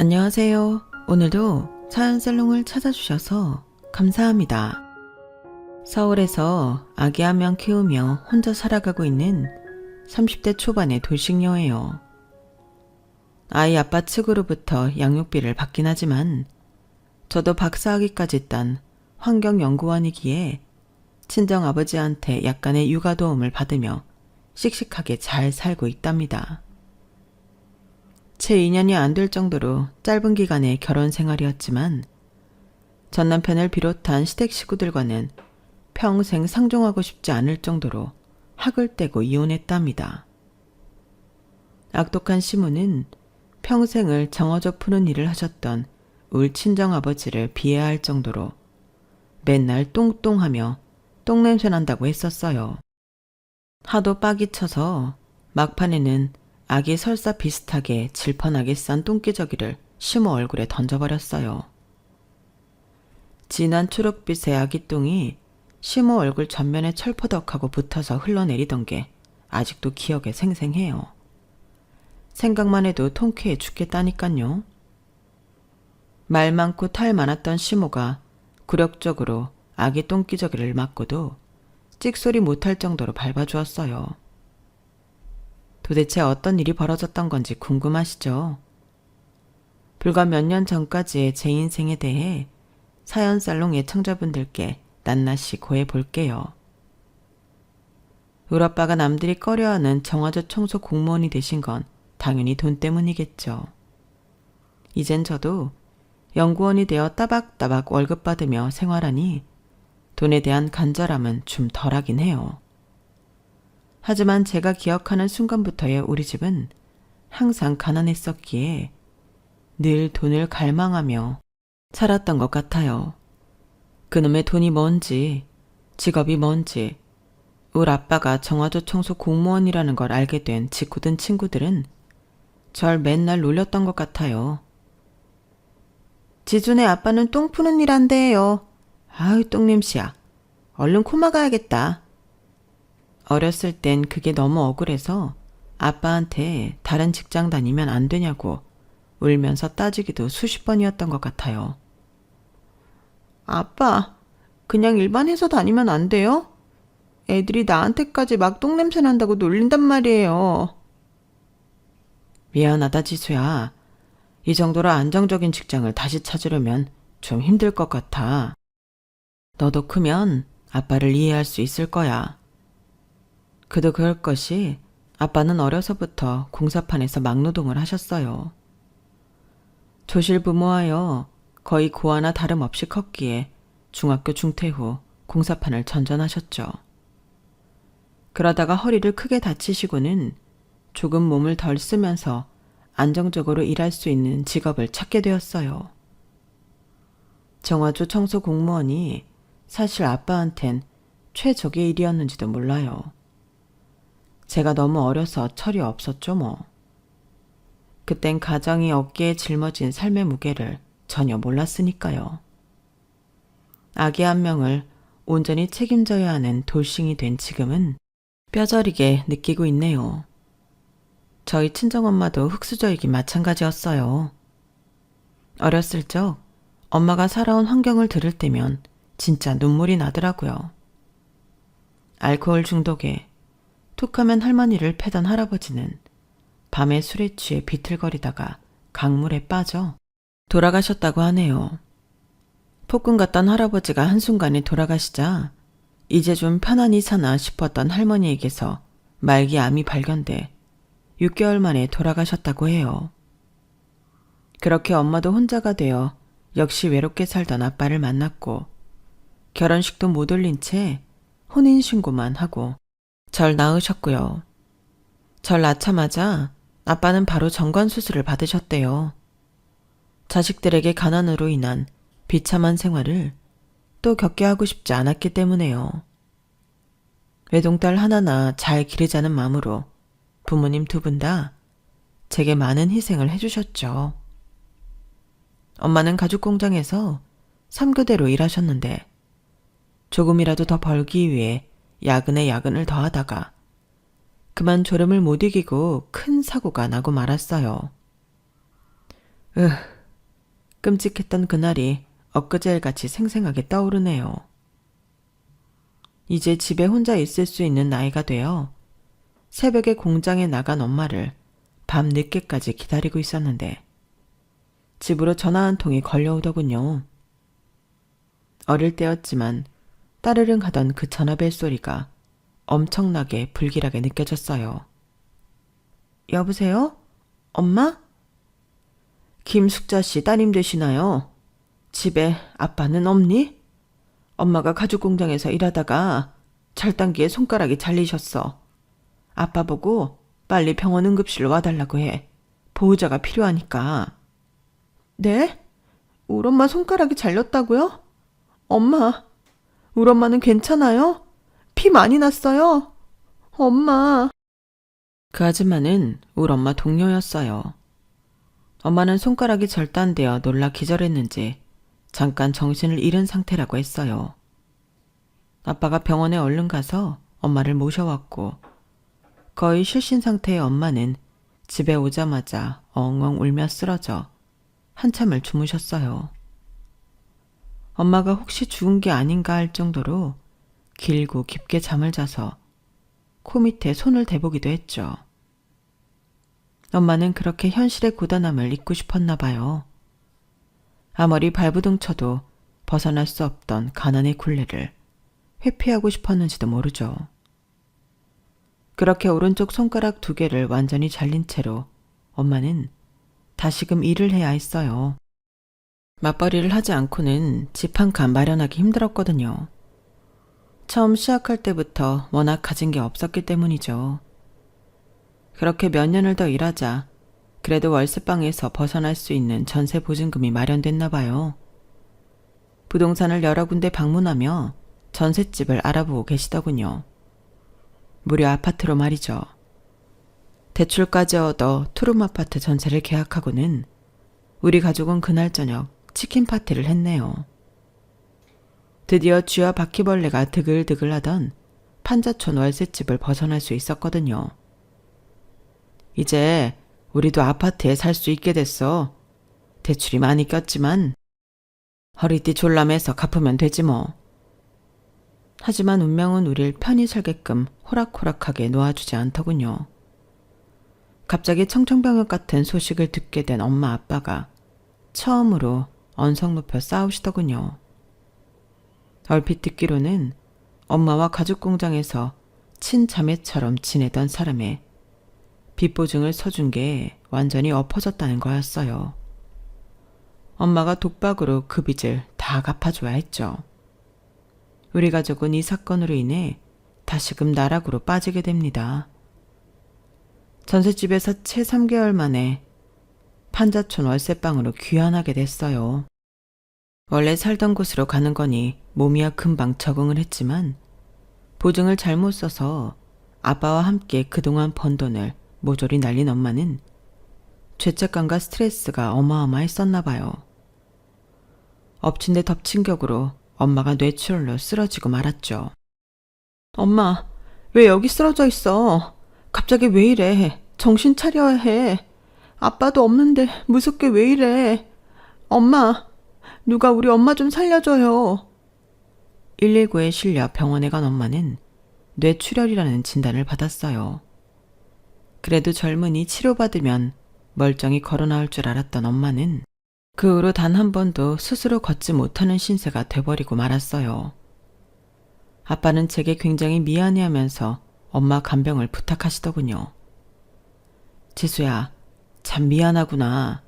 안녕하세요. 오늘도 사연살롱을 찾아주셔서 감사합니다. 서울에서 아기 한 명 키우며 혼자 살아가고 있는 30대 초반의 돌싱녀예요. 아이 아빠 측으로부터 양육비를 받긴 하지만 저도 박사학위까지 딴 환경연구원이기에 친정아버지한테 약간의 육아 도움을 받으며 씩씩하게 잘 살고 있답니다. 채 2년이 안 될 정도로 짧은 기간의 결혼 생활이었지만 전 남편을 비롯한 시댁 식구들과는 평생 상종하고 싶지 않을 정도로 학을 떼고 이혼했답니다. 악독한 시모는 평생을 정어져 푸는 일을 하셨던 울 친정아버지를 비하할 정도로 맨날 똥똥하며 똥냄새 난다고 했었어요. 하도 빡이 쳐서 막판에는 아기 설사 비슷하게 질펀하게 싼 똥기저귀를 시모 얼굴에 던져버렸어요. 진한 초록빛의 아기 똥이 시모 얼굴 전면에 철퍼덕하고 붙어서 흘러내리던 게 아직도 기억에 생생해요. 생각만 해도 통쾌해 죽겠다니깐요. 말 많고 탈 많았던 시모가 굴욕적으로 아기 똥기저귀를 맞고도 찍소리 못할 정도로 밟아주었어요. 도대체 어떤 일이 벌어졌던 건지 궁금하시죠? 불과 몇 년 전까지의 제 인생에 대해 사연살롱 애청자분들께 낱낱이 고해볼게요. 울 아빠가 남들이 꺼려하는 정화조 청소 공무원이 되신 건 당연히 돈 때문이겠죠. 이젠 저도 연구원이 되어 따박따박 월급 받으며 생활하니 돈에 대한 간절함은 좀 덜하긴 해요. 하지만 제가 기억하는 순간부터의 우리 집은 항상 가난했었기에 늘 돈을 갈망하며 살았던 것 같아요. 그놈의 돈이 뭔지, 직업이 뭔지, 울 아빠가 정화조 청소 공무원이라는 걸 알게 된 직후든 친구들은 절 맨날 놀렸던 것 같아요. 지준의 아빠는 똥 푸는 일 한대요. 아유, 똥냄새야. 얼른 코마 가야겠다. 어렸을 땐 그게 너무 억울해서 아빠한테 다른 직장 다니면 안 되냐고 울면서 따지기도 수십 번이었던 것 같아요. 아빠, 그냥 일반 회사 다니면 안 돼요? 애들이 나한테까지 막 똥냄새 난다고 놀린단 말이에요. 미안하다 지수야. 이 정도로 안정적인 직장을 다시 찾으려면 좀 힘들 것 같아. 너도 크면 아빠를 이해할 수 있을 거야. 그도 그럴 것이 아빠는 어려서부터 공사판에서 막노동을 하셨어요. 조실부모하여 거의 고아나 다름없이 컸기에 중학교 중퇴 후 공사판을 전전하셨죠. 그러다가 허리를 크게 다치시고는 조금 몸을 덜 쓰면서 안정적으로 일할 수 있는 직업을 찾게 되었어요. 정화조 청소 공무원이 사실 아빠한텐 최적의 일이었는지도 몰라요. 제가 너무 어려서 철이 없었죠 뭐. 그땐 가정이 어깨에 짊어진 삶의 무게를 전혀 몰랐으니까요. 아기 한 명을 온전히 책임져야 하는 돌싱이 된 지금은 뼈저리게 느끼고 있네요. 저희 친정엄마도 흙수저이기 마찬가지였어요. 어렸을 적 엄마가 살아온 환경을 들을 때면 진짜 눈물이 나더라고요. 알코올 중독에 툭하면 할머니를 패던 할아버지는 밤에 술에 취해 비틀거리다가 강물에 빠져 돌아가셨다고 하네요. 폭군 같던 할아버지가 한순간에 돌아가시자 이제 좀 편안히 사나 싶었던 할머니에게서 말기 암이 발견돼 6개월 만에 돌아가셨다고 해요. 그렇게 엄마도 혼자가 되어 역시 외롭게 살던 아빠를 만났고 결혼식도 못 올린 채 혼인신고만 하고 절 낳으셨고요. 절 낳자마자 아빠는 바로 정관수술을 받으셨대요. 자식들에게 가난으로 인한 비참한 생활을 또 겪게 하고 싶지 않았기 때문에요. 외동딸 하나나 잘 기르자는 마음으로 부모님 두 분 다 제게 많은 희생을 해주셨죠. 엄마는 가죽공장에서 3교대로 일하셨는데 조금이라도 더 벌기 위해 야근에 야근을 더하다가 그만 졸음을 못 이기고 큰 사고가 나고 말았어요. 끔찍했던 그날이 엊그제일같이 생생하게 떠오르네요. 이제 집에 혼자 있을 수 있는 나이가 되어 새벽에 공장에 나간 엄마를 밤 늦게까지 기다리고 있었는데 집으로 전화 한 통이 걸려오더군요. 어릴 때였지만 따르릉 하던 그 전화벨 소리가 엄청나게 불길하게 느껴졌어요. 여보세요? 엄마? 김숙자 씨 따님 되시나요? 집에 아빠는 없니? 엄마가 가죽 공장에서 일하다가 절단기에 손가락이 잘리셨어. 아빠 보고 빨리 병원 응급실로 와달라고 해. 보호자가 필요하니까. 네? 우리 엄마 손가락이 잘렸다고요? 엄마, 우리 엄마는 괜찮아요? 피 많이 났어요? 엄마. 그 아줌마는 우리 엄마 동료였어요. 엄마는 손가락이 절단되어 놀라 기절했는지 잠깐 정신을 잃은 상태라고 했어요. 아빠가 병원에 얼른 가서 엄마를 모셔왔고 거의 실신 상태의 엄마는 집에 오자마자 엉엉 울며 쓰러져 한참을 주무셨어요. 엄마가 혹시 죽은 게 아닌가 할 정도로 길고 깊게 잠을 자서 코 밑에 손을 대보기도 했죠. 엄마는 그렇게 현실의 고단함을 잊고 싶었나 봐요. 아무리 발부둥 쳐도 벗어날 수 없던 가난의 굴레를 회피하고 싶었는지도 모르죠. 그렇게 오른쪽 손가락 2개를 완전히 잘린 채로 엄마는 다시금 일을 해야 했어요. 맞벌이를 하지 않고는 집 한 칸 마련하기 힘들었거든요. 처음 시작할 때부터 워낙 가진 게 없었기 때문이죠. 그렇게 몇 년을 더 일하자 그래도 월세방에서 벗어날 수 있는 전세 보증금이 마련됐나 봐요. 부동산을 여러 군데 방문하며 전셋집을 알아보고 계시더군요. 무료 아파트로 말이죠. 대출까지 얻어 투룸 아파트 전세를 계약하고는 우리 가족은 그날 저녁 치킨 파티를 했네요. 드디어 쥐와 바퀴벌레가 드글드글하던 판자촌 월세집을 벗어날 수 있었거든요. 이제 우리도 아파트에 살 수 있게 됐어. 대출이 많이 꼈지만 허리띠 졸라매서 갚으면 되지 뭐. 하지만 운명은 우릴 편히 살게끔 호락호락하게 놓아주지 않더군요. 갑자기 청천벽력 같은 소식을 듣게 된 엄마 아빠가 처음으로 언성 높여 싸우시더군요. 얼핏 듣기로는 엄마와 가죽공장에서 친자매처럼 지내던 사람의 빚보증을 서준 게 완전히 엎어졌다는 거였어요. 엄마가 독박으로 그 빚을 다 갚아줘야 했죠. 우리 가족은 이 사건으로 인해 다시금 나락으로 빠지게 됩니다. 전셋집에서 채 3개월 만에 판자촌 월세방으로 귀환하게 됐어요. 원래 살던 곳으로 가는 거니 몸이야 금방 적응을 했지만 보증을 잘못 써서 아빠와 함께 그동안 번 돈을 모조리 날린 엄마는 죄책감과 스트레스가 어마어마했었나 봐요. 엎친 데 덮친 격으로 엄마가 뇌출혈로 쓰러지고 말았죠. 엄마, 왜 여기 쓰러져 있어? 갑자기 왜 이래? 정신 차려야 해. 아빠도 없는데 무섭게 왜 이래? 엄마, 누가 우리 엄마 좀 살려줘요. 119에 실려 병원에 간 엄마는 뇌출혈이라는 진단을 받았어요. 그래도 젊은이 치료받으면 멀쩡히 걸어 나올 줄 알았던 엄마는 그 후로 단 한 번도 스스로 걷지 못하는 신세가 돼버리고 말았어요. 아빠는 제게 굉장히 미안해하면서 엄마 간병을 부탁하시더군요. 지수야, 참 미안하구나.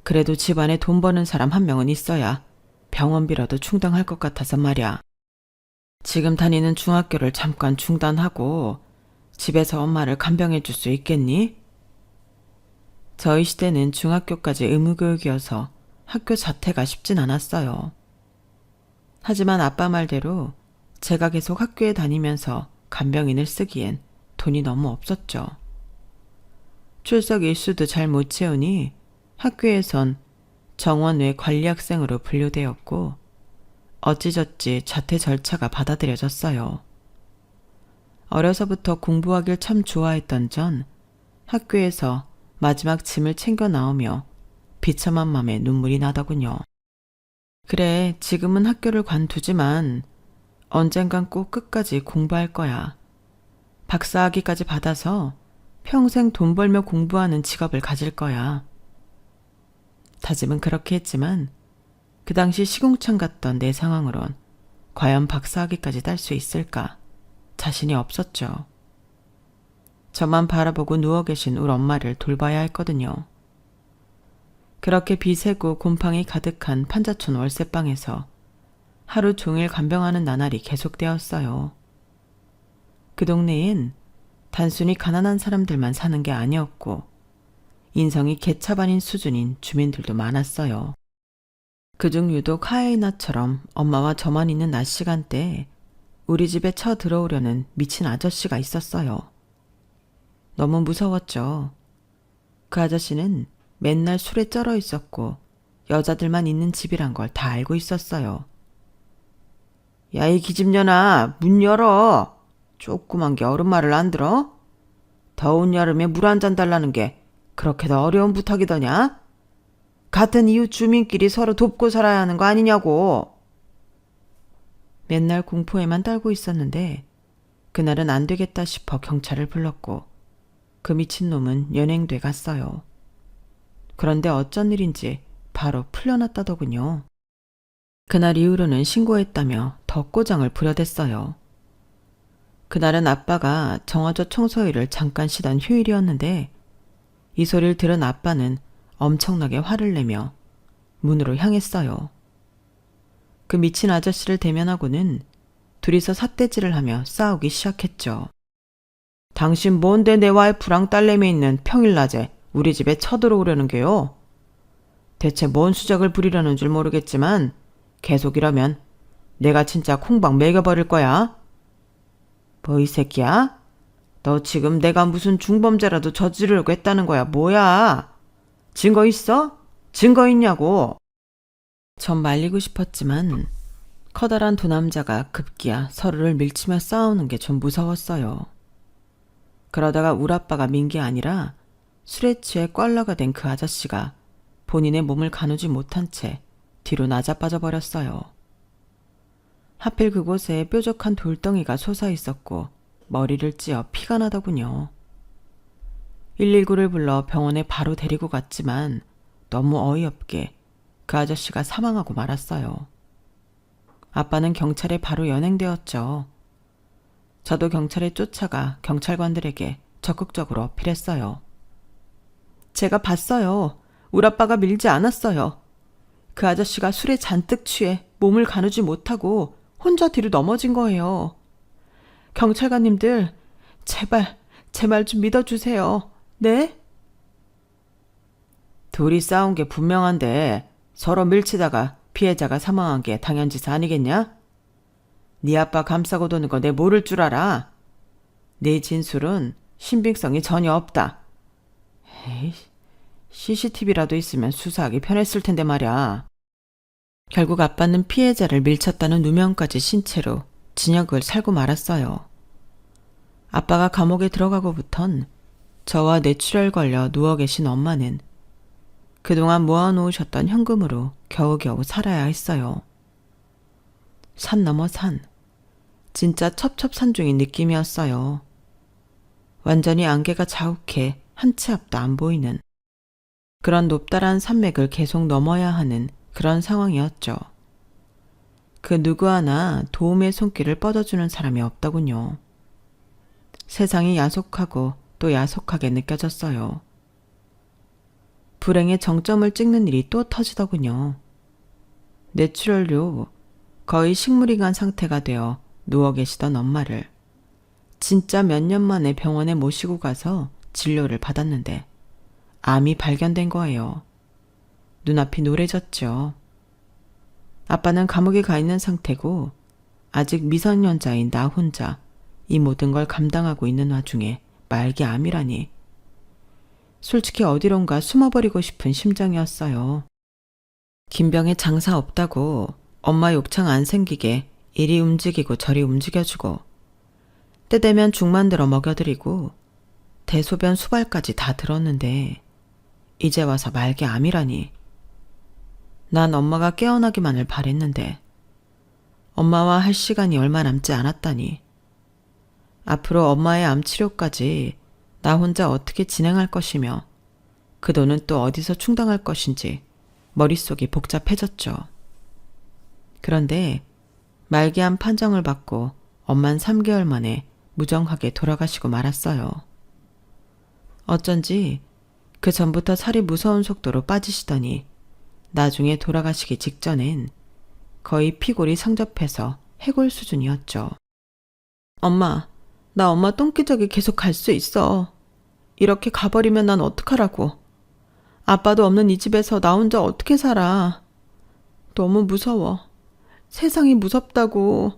그래도 집안에 돈 버는 사람 한 명은 있어야 병원비라도 충당할 것 같아서 말이야. 지금 다니는 중학교를 잠깐 중단하고 집에서 엄마를 간병해 줄 수 있겠니? 저희 시대는 중학교까지 의무교육이어서 학교 자퇴가 쉽진 않았어요. 하지만 아빠 말대로 제가 계속 학교에 다니면서 간병인을 쓰기엔 돈이 너무 없었죠. 출석 일수도 잘 못 채우니 학교에선 정원 외 관리학생으로 분류되었고 어찌저찌 자퇴 절차가 받아들여졌어요. 어려서부터 공부하길 참 좋아했던 전 학교에서 마지막 짐을 챙겨 나오며 비참한 맘에 눈물이 나더군요. 그래, 지금은 학교를 관두지만 언젠간 꼭 끝까지 공부할 거야. 박사학위까지 받아서 평생 돈 벌며 공부하는 직업을 가질 거야. 다짐은 그렇게 했지만 그 당시 시궁창 같던 내 상황으론 과연 박사학위까지 딸 수 있을까 자신이 없었죠. 저만 바라보고 누워 계신 우리 엄마를 돌봐야 했거든요. 그렇게 비세고 곰팡이 가득한 판자촌 월세방에서 하루 종일 간병하는 나날이 계속되었어요. 그 동네엔 단순히 가난한 사람들만 사는 게 아니었고 인성이 개차반인 수준인 주민들도 많았어요. 그중 유독 하예나처럼 엄마와 저만 있는 낮 시간대에 우리 집에 쳐들어오려는 미친 아저씨가 있었어요. 너무 무서웠죠. 그 아저씨는 맨날 술에 쩔어 있었고 여자들만 있는 집이란 걸 다 알고 있었어요. 야, 이 기집년아, 문 열어. 조그만 게 어른 말을 안 들어? 더운 여름에 물 한 잔 달라는 게 그렇게 더 어려운 부탁이더냐? 같은 이웃 주민끼리 서로 돕고 살아야 하는 거 아니냐고. 맨날 공포에만 떨고 있었는데 그날은 안 되겠다 싶어 경찰을 불렀고 그 미친놈은 연행돼 갔어요. 그런데 어쩐 일인지 바로 풀려났다더군요. 그날 이후로는 신고했다며 더 꼬장을 부려댔어요. 그날은 아빠가 정화조 청소일을 잠깐 쉬던 휴일이었는데 이 소리를 들은 아빠는 엄청나게 화를 내며 문으로 향했어요. 그 미친 아저씨를 대면하고는 둘이서 삿대질을 하며 싸우기 시작했죠. 당신 뭔데 내 와이프랑 딸내미 있는 평일낮에 우리 집에 쳐들어오려는 게요? 대체 뭔 수작을 부리려는 줄 모르겠지만 계속 이러면 내가 진짜 콩박 매겨버릴 거야. 뭐 이 새끼야? 너 지금 내가 무슨 중범죄라도 저지르려고 했다는 거야 뭐야? 증거 있어? 증거 있냐고. 전 말리고 싶었지만 커다란 두 남자가 급기야 서로를 밀치며 싸우는 게 좀 무서웠어요. 그러다가 우리 아빠가 민 게 아니라 술에 취해 꽐라가 된 그 아저씨가 본인의 몸을 가누지 못한 채 뒤로 나자빠져 버렸어요. 하필 그곳에 뾰족한 돌덩이가 솟아 있었고 머리를 찧어 피가 나더군요. 119를 불러 병원에 바로 데리고 갔지만 너무 어이없게 그 아저씨가 사망하고 말았어요. 아빠는 경찰에 바로 연행되었죠. 저도 경찰에 쫓아가 경찰관들에게 적극적으로 어필했어요. 제가 봤어요. 우리 아빠가 밀지 않았어요. 그 아저씨가 술에 잔뜩 취해 몸을 가누지 못하고 혼자 뒤로 넘어진 거예요. 경찰관님들, 제발, 제 말 좀 믿어주세요. 네? 둘이 싸운 게 분명한데 서로 밀치다가 피해자가 사망한 게 당연지사 아니겠냐? 네 아빠 감싸고 도는 거 내 모를 줄 알아. 네 진술은 신빙성이 전혀 없다. 에이, CCTV라도 있으면 수사하기 편했을 텐데 말이야. 결국 아빠는 피해자를 밀쳤다는 누명까지 신채로 징역을 살고 말았어요. 아빠가 감옥에 들어가고부턴 저와 뇌출혈 걸려 누워 계신 엄마는 그동안 모아놓으셨던 현금으로 겨우겨우 살아야 했어요. 산 넘어 산. 진짜 첩첩산중인 느낌이었어요. 완전히 안개가 자욱해 한 치 앞도 안 보이는 그런 높다란 산맥을 계속 넘어야 하는 그런 상황이었죠. 그 누구 하나 도움의 손길을 뻗어주는 사람이 없더군요. 세상이 야속하고 또 야속하게 느껴졌어요. 불행의 정점을 찍는 일이 또 터지더군요. 뇌출혈로 거의 식물인간 상태가 되어 누워 계시던 엄마를 진짜 몇 년 만에 병원에 모시고 가서 진료를 받았는데 암이 발견된 거예요. 눈앞이 노래졌죠. 아빠는 감옥에 가 있는 상태고 아직 미성년자인 나 혼자 이 모든 걸 감당하고 있는 와중에 말기 암이라니. 솔직히 어디론가 숨어버리고 싶은 심정이었어요. 김병에 장사 없다고 엄마 욕창 안 생기게 이리 움직이고 저리 움직여주고 때 되면 죽 만들어 먹여드리고 대소변 수발까지 다 들었는데 이제 와서 말게 암이라니. 난 엄마가 깨어나기만을 바랬는데 엄마와 할 시간이 얼마 남지 않았다니. 앞으로 엄마의 암 치료까지 나 혼자 어떻게 진행할 것이며 그 돈은 또 어디서 충당할 것인지 머릿속이 복잡해졌죠. 그런데 말기암 판정을 받고 엄만 3개월 만에 무정하게 돌아가시고 말았어요. 어쩐지 그 전부터 살이 무서운 속도로 빠지시더니 나중에 돌아가시기 직전엔 거의 피골이 상접해서 해골 수준이었죠. 엄마, 나 엄마 똥기저귀 계속 갈 수 있어. 이렇게 가버리면 난 어떡하라고. 아빠도 없는 이 집에서 나 혼자 어떻게 살아. 너무 무서워. 세상이 무섭다고.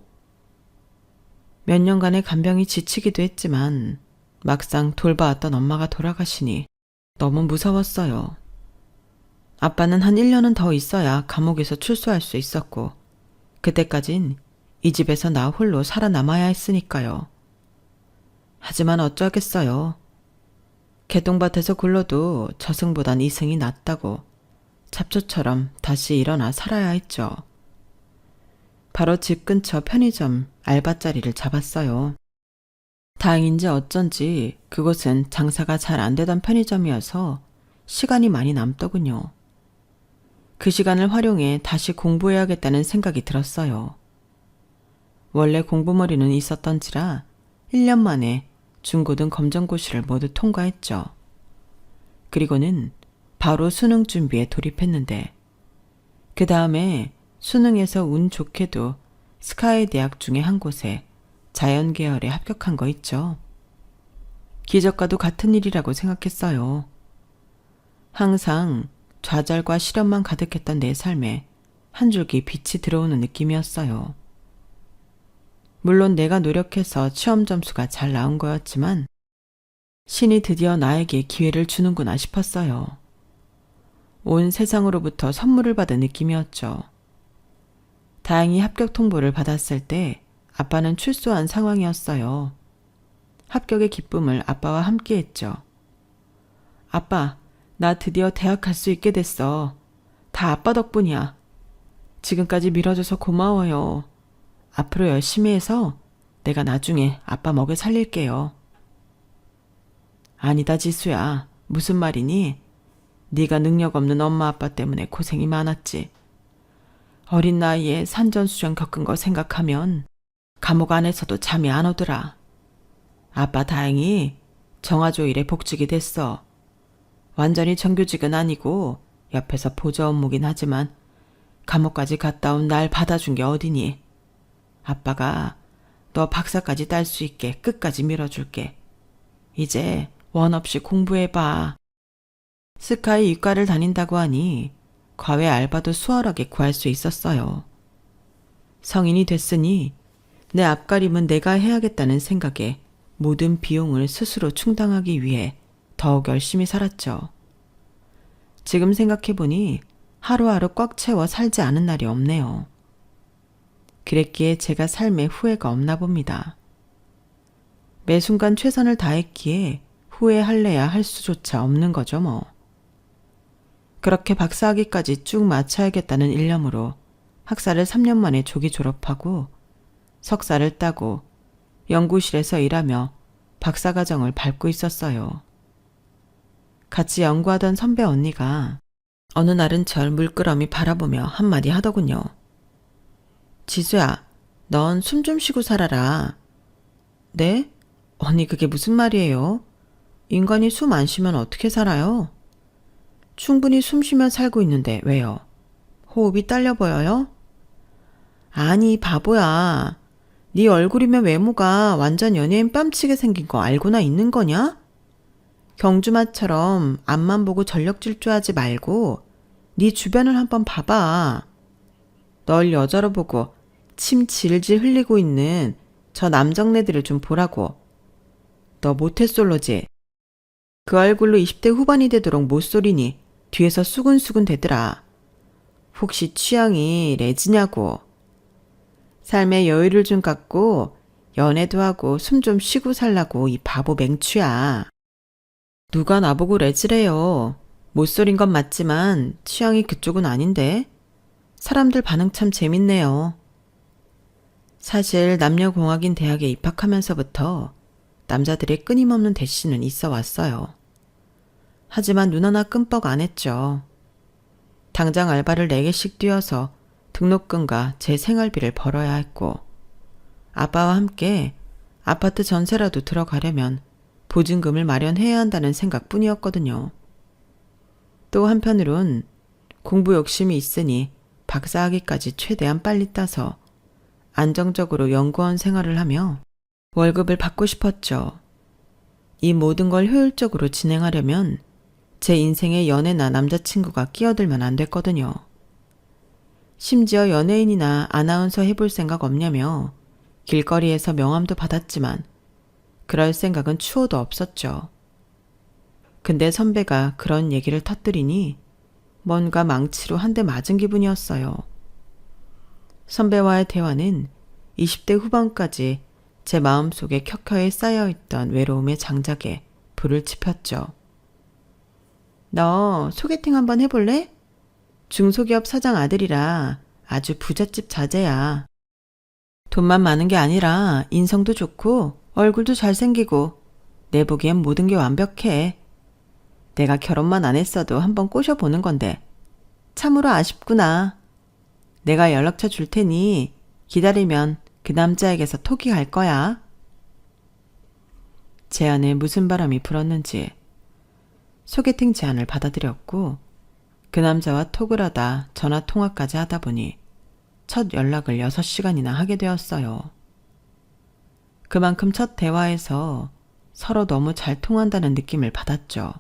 몇 년간의 간병이 지치기도 했지만 막상 돌봐왔던 엄마가 돌아가시니 너무 무서웠어요. 아빠는 한 1년은 더 있어야 감옥에서 출소할 수 있었고 그때까진 이 집에서 나 홀로 살아남아야 했으니까요. 하지만 어쩌겠어요. 개똥밭에서 굴러도 저승보단 이승이 낫다고 잡초처럼 다시 일어나 살아야 했죠. 바로 집 근처 편의점 알바자리를 잡았어요. 다행인지 어쩐지 그곳은 장사가 잘 안 되던 편의점이어서 시간이 많이 남더군요. 그 시간을 활용해 다시 공부해야겠다는 생각이 들었어요. 원래 공부머리는 있었던지라 1년 만에 중고등 검정고시를 모두 통과했죠. 그리고는 바로 수능 준비에 돌입했는데 그 다음에 수능에서 운 좋게도 스카이 대학 중에 한 곳에 자연 계열에 합격한 거 있죠. 기적과도 같은 일이라고 생각했어요. 항상 좌절과 시련만 가득했던 내 삶에 한 줄기 빛이 들어오는 느낌이었어요. 물론 내가 노력해서 시험 점수가 잘 나온 거였지만 신이 드디어 나에게 기회를 주는구나 싶었어요. 온 세상으로부터 선물을 받은 느낌이었죠. 다행히 합격 통보를 받았을 때 아빠는 출소한 상황이었어요. 합격의 기쁨을 아빠와 함께 했죠. 아빠, 나 드디어 대학 갈 수 있게 됐어. 다 아빠 덕분이야. 지금까지 밀어줘서 고마워요. 앞으로 열심히 해서 내가 나중에 아빠 먹여 살릴게요. 아니다 지수야. 무슨 말이니? 네가 능력 없는 엄마 아빠 때문에 고생이 많았지. 어린 나이에 산전수전 겪은 거 생각하면 감옥 안에서도 잠이 안 오더라. 아빠 다행히 정화조일에 복직이 됐어. 완전히 정규직은 아니고 옆에서 보조 업무긴 하지만 감옥까지 갔다 온 날 받아준 게 어디니? 아빠가 너 박사까지 딸 수 있게 끝까지 밀어줄게. 이제 원 없이 공부해봐. 스카이 이과를 다닌다고 하니 과외 알바도 수월하게 구할 수 있었어요. 성인이 됐으니 내 앞가림은 내가 해야겠다는 생각에 모든 비용을 스스로 충당하기 위해 더욱 열심히 살았죠. 지금 생각해보니 하루하루 꽉 채워 살지 않은 날이 없네요. 그랬기에 제가 삶에 후회가 없나 봅니다. 매 순간 최선을 다했기에 후회할래야 할 수조차 없는 거죠 뭐. 그렇게 박사학위까지 쭉 마쳐야겠다는 일념으로 학사를 3년 만에 조기 졸업하고 석사를 따고 연구실에서 일하며 박사과정을 밟고 있었어요. 같이 연구하던 선배 언니가 어느 날은 절 물끄러미 바라보며 한마디 하더군요. 지수야, 넌 숨 좀 쉬고 살아라. 네? 언니 그게 무슨 말이에요? 인간이 숨 안 쉬면 어떻게 살아요? 충분히 숨 쉬며 살고 있는데 왜요? 호흡이 딸려 보여요? 아니 바보야. 네 얼굴이면 외모가 완전 연예인 뺨치게 생긴 거 알고나 있는 거냐? 경주마처럼 앞만 보고 전력 질주하지 말고 네 주변을 한번 봐봐. 널 여자로 보고 침 질질 흘리고 있는 저 남정네들을 좀 보라고. 너 모태솔로지? 그 얼굴로 20대 후반이 되도록 못소리니 뒤에서 수근수근 대더라. 혹시 취향이 레즈냐고. 삶에 여유를 좀 갖고 연애도 하고 숨 좀 쉬고 살라고 이 바보 맹추야. 누가 나보고 레즈래요. 못소린 건 맞지만 취향이 그쪽은 아닌데? 사람들 반응 참 재밌네요. 사실 남녀공학인 대학에 입학하면서부터 남자들의 끊임없는 대시는 있어 왔어요. 하지만 눈 하나 끔뻑 안 했죠. 당장 알바를 4개씩 뛰어서 등록금과 제 생활비를 벌어야 했고, 아빠와 함께 아파트 전세라도 들어가려면 보증금을 마련해야 한다는 생각뿐이었거든요. 또 한편으론 공부 욕심이 있으니 박사학위까지 최대한 빨리 따서 안정적으로 연구원 생활을 하며 월급을 받고 싶었죠. 이 모든 걸 효율적으로 진행하려면 제 인생에 연애나 남자친구가 끼어들면 안 됐거든요. 심지어 연예인이나 아나운서 해볼 생각 없냐며 길거리에서 명함도 받았지만 그럴 생각은 추호도 없었죠. 근데 선배가 그런 얘기를 터뜨리니 뭔가 망치로 한 대 맞은 기분이었어요. 선배와의 대화는 20대 후반까지 제 마음속에 켜켜이 쌓여있던 외로움의 장작에 불을 지폈죠. 너 소개팅 한번 해볼래? 중소기업 사장 아들이라 아주 부잣집 자제야. 돈만 많은 게 아니라 인성도 좋고 얼굴도 잘생기고 내 보기엔 모든 게 완벽해. 내가 결혼만 안 했어도 한번 꼬셔보는 건데 참으로 아쉽구나. 내가 연락처 줄 테니 기다리면 그 남자에게서 톡이 갈 거야. 제 안에 무슨 바람이 불었는지 소개팅 제안을 받아들였고 그 남자와 톡을 하다 전화 통화까지 하다 보니 첫 연락을 6시간이나 하게 되었어요. 그만큼 첫 대화에서 서로 너무 잘 통한다는 느낌을 받았죠.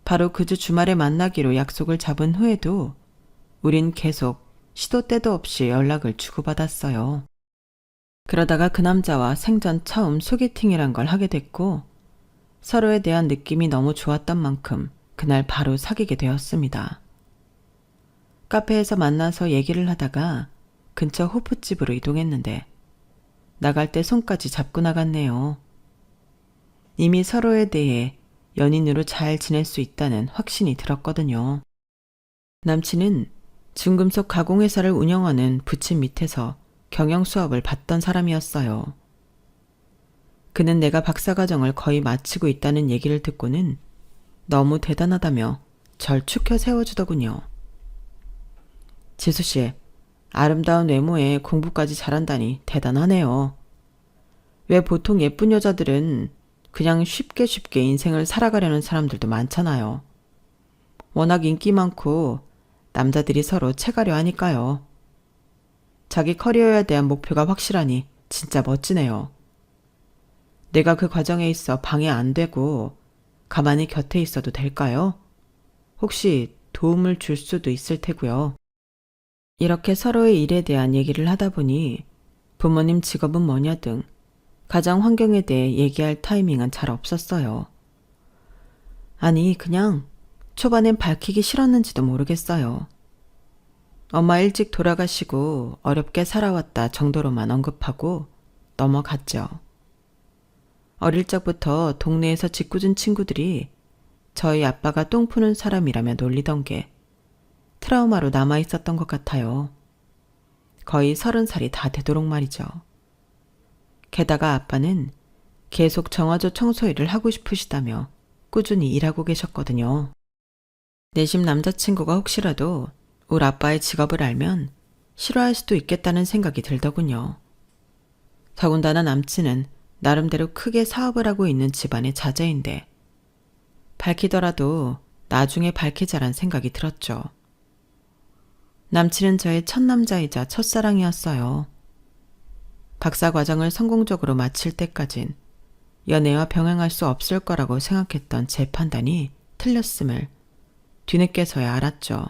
바로 그 주 주말에 만나기로 약속을 잡은 후에도 우린 계속 시도 때도 없이 연락을 주고받았어요. 그러다가 그 남자와 생전 처음 소개팅이란 걸 하게 됐고 서로에 대한 느낌이 너무 좋았던 만큼 그날 바로 사귀게 되었습니다. 카페에서 만나서 얘기를 하다가 근처 호프집으로 이동했는데 나갈 때 손까지 잡고 나갔네요. 이미 서로에 대해 연인으로 잘 지낼 수 있다는 확신이 들었거든요. 남친은 중금속 가공회사를 운영하는 부친 밑에서 경영 수업을 받던 사람이었어요. 그는 내가 박사과정을 거의 마치고 있다는 얘기를 듣고는 너무 대단하다며 절 축혀 세워주더군요. 지수씨, 아름다운 외모에 공부까지 잘한다니 대단하네요. 왜 보통 예쁜 여자들은 그냥 쉽게 인생을 살아가려는 사람들도 많잖아요. 워낙 인기 많고 남자들이 서로 채가려 하니까요. 자기 커리어에 대한 목표가 확실하니 진짜 멋지네요. 내가 그 과정에 있어 방해 안 되고 가만히 곁에 있어도 될까요? 혹시 도움을 줄 수도 있을 테고요. 이렇게 서로의 일에 대한 얘기를 하다 보니 부모님 직업은 뭐냐 등 가정 환경에 대해 얘기할 타이밍은 잘 없었어요. 아니, 그냥 초반엔 밝히기 싫었는지도 모르겠어요. 엄마 일찍 돌아가시고 어렵게 살아왔다 정도로만 언급하고 넘어갔죠. 어릴 적부터 동네에서 짓궂은 친구들이 저희 아빠가 똥 푸는 사람이라며 놀리던 게 트라우마로 남아있었던 것 같아요. 거의 30살이 다 되도록 말이죠. 게다가 아빠는 계속 정화조 청소 일을 하고 싶으시다며 꾸준히 일하고 계셨거든요. 내심 남자친구가 혹시라도 우리 아빠의 직업을 알면 싫어할 수도 있겠다는 생각이 들더군요. 더군다나 남친은 나름대로 크게 사업을 하고 있는 집안의 자제인데 밝히더라도 나중에 밝히자란 생각이 들었죠. 남친은 저의 첫 남자이자 첫사랑이었어요. 박사 과정을 성공적으로 마칠 때까진 연애와 병행할 수 없을 거라고 생각했던 제 판단이 틀렸음을 뒤늦게서야 알았죠.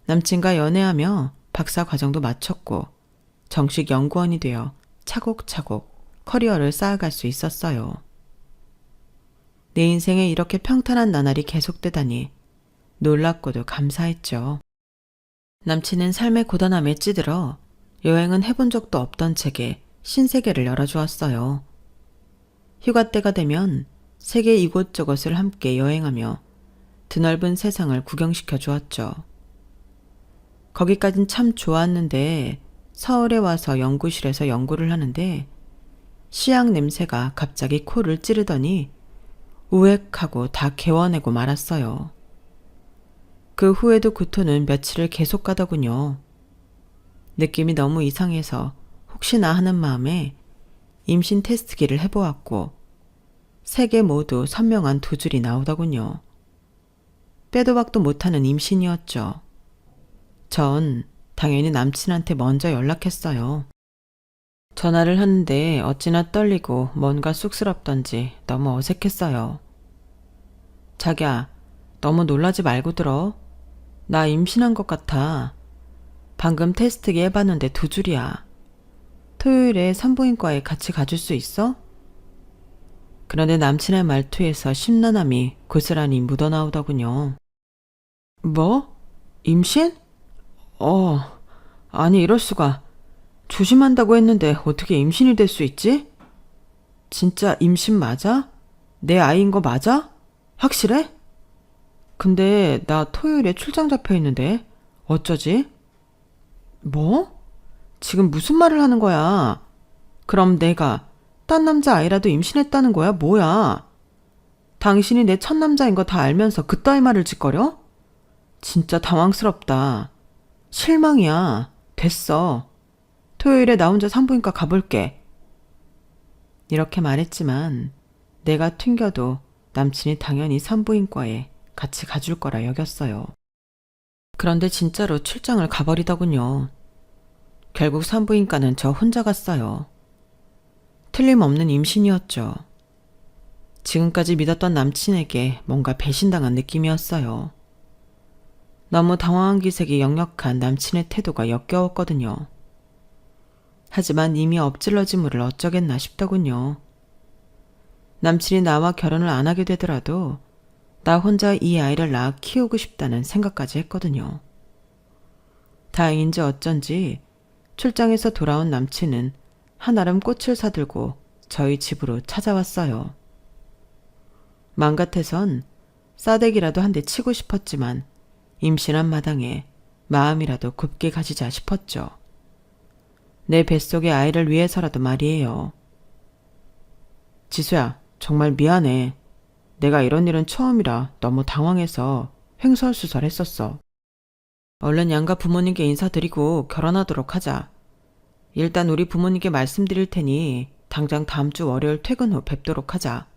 남친과 연애하며 박사 과정도 마쳤고 정식 연구원이 되어 차곡차곡 커리어를 쌓아갈 수 있었어요. 내 인생에 이렇게 평탄한 나날이 계속되다니 놀랍고도 감사했죠. 남친은 삶의 고단함에 찌들어 여행은 해본 적도 없던 제게 신세계를 열어주었어요. 휴가 때가 되면 세계 이곳저곳을 함께 여행하며 드넓은 세상을 구경시켜 주었죠. 거기까진 참 좋았는데 서울에 와서 연구실에서 연구를 하는데 씨앗 냄새가 갑자기 코를 찌르더니 우웩하고 다 개워내고 말았어요. 그 후에도 구토는 며칠을 계속 가더군요. 느낌이 너무 이상해서 혹시나 하는 마음에 임신 테스트기를 해보았고 3개 모두 선명한 2줄이 나오더군요. 빼도 박도 못하는 임신이었죠. 전 당연히 남친한테 먼저 연락했어요. 전화를 하는데 어찌나 떨리고 뭔가 쑥스럽던지 너무 어색했어요. 자기야, 너무 놀라지 말고 들어. 나 임신한 것 같아. 방금 테스트기 해봤는데 2줄이야. 토요일에 산부인과에 같이 가줄 수 있어? 그런데 남친의 말투에서 심란함이 고스란히 묻어나오더군요. 뭐? 임신? 아니 이럴 수가. 조심한다고 했는데 어떻게 임신이 될 수 있지? 진짜 임신 맞아? 내 아이인 거 맞아? 확실해? 근데 나 토요일에 출장 잡혀 있는데 어쩌지? 뭐? 지금 무슨 말을 하는 거야? 그럼 내가 딴 남자 아이라도 임신했다는 거야? 뭐야? 당신이 내 첫 남자인 거 다 알면서 그따위 말을 짓거려? 진짜 당황스럽다. 실망이야. 됐어. 토요일에 나 혼자 산부인과 가볼게. 이렇게 말했지만 내가 튕겨도 남친이 당연히 산부인과에 같이 가줄 거라 여겼어요. 그런데 진짜로 출장을 가버리더군요. 결국 산부인과는 저 혼자 갔어요. 틀림없는 임신이었죠. 지금까지 믿었던 남친에게 뭔가 배신당한 느낌이었어요. 너무 당황한 기색이 역력한 남친의 태도가 역겨웠거든요. 하지만 이미 엎질러진 물을 어쩌겠나 싶더군요. 남친이 나와 결혼을 안 하게 되더라도 나 혼자 이 아이를 낳아 키우고 싶다는 생각까지 했거든요. 다행인지 어쩐지 출장에서 돌아온 남친은 한아름 꽃을 사들고 저희 집으로 찾아왔어요. 맘 같아선 싸대기라도 한 대 치고 싶었지만 임신한 마당에 마음이라도 곱게 가지자 싶었죠. 내 뱃속의 아이를 위해서라도 말이에요. 지수야, 정말 미안해. 내가 이런 일은 처음이라 너무 당황해서 횡설수설했었어. 얼른 양가 부모님께 인사드리고 결혼하도록 하자. 일단 우리 부모님께 말씀드릴 테니 당장 다음 주 월요일 퇴근 후 뵙도록 하자.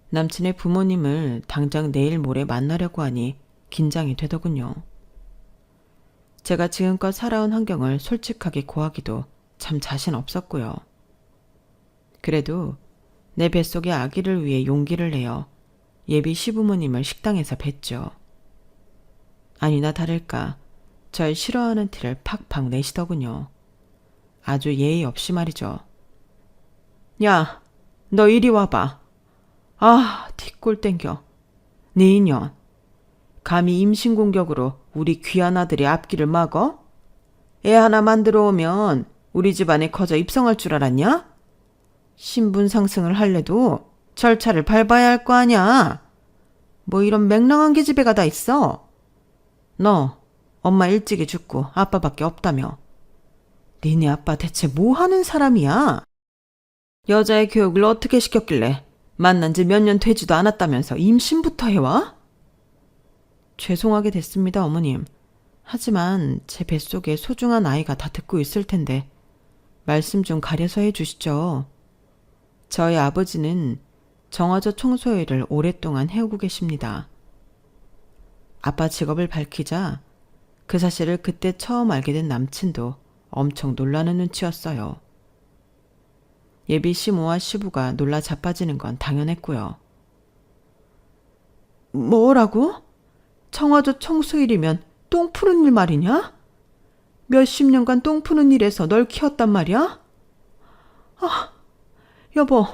남친의 부모님을 당장 내일 모레 만나려고 하니 긴장이 되더군요. 제가 지금껏 살아온 환경을 솔직하게 고하기도 참 자신 없었고요. 그래도 내 뱃속의 아기를 위해 용기를 내어 예비 시부모님을 식당에서 뵀죠. 아니나 다를까 절 싫어하는 티를 팍팍 내시더군요. 아주 예의 없이 말이죠. 야, 너 이리 와봐. 아, 뒷골 땡겨. 네 인연. 감히 임신 공격으로 우리 귀한 아들의 앞길을 막어? 애 하나 만들어 오면 우리 집안에 커져 입성할 줄 알았냐? 신분 상승을 할래도 절차를 밟아야 할 거 아냐? 뭐 이런 맹랑한 계집애가 다 있어? 너 엄마 일찍이 죽고 아빠밖에 없다며. 니네 아빠 대체 뭐 하는 사람이야? 여자의 교육을 어떻게 시켰길래 만난 지 몇 년 되지도 않았다면서 임신부터 해와? 죄송하게 됐습니다, 어머님. 하지만 제 뱃속에 소중한 아이가 다 듣고 있을 텐데 말씀 좀 가려서 해주시죠. 저희 아버지는 정화조 청소 일을 오랫동안 해오고 계십니다. 아빠 직업을 밝히자 그 사실을 그때 처음 알게 된 남친도 엄청 놀라는 눈치였어요. 예비 시모와 시부가 놀라 자빠지는 건 당연했고요. 뭐라고? 청화조 청소일이면 똥 푸는 일 말이냐? 몇십 년간 똥 푸는 일에서 널 키웠단 말이야? 아, 여보,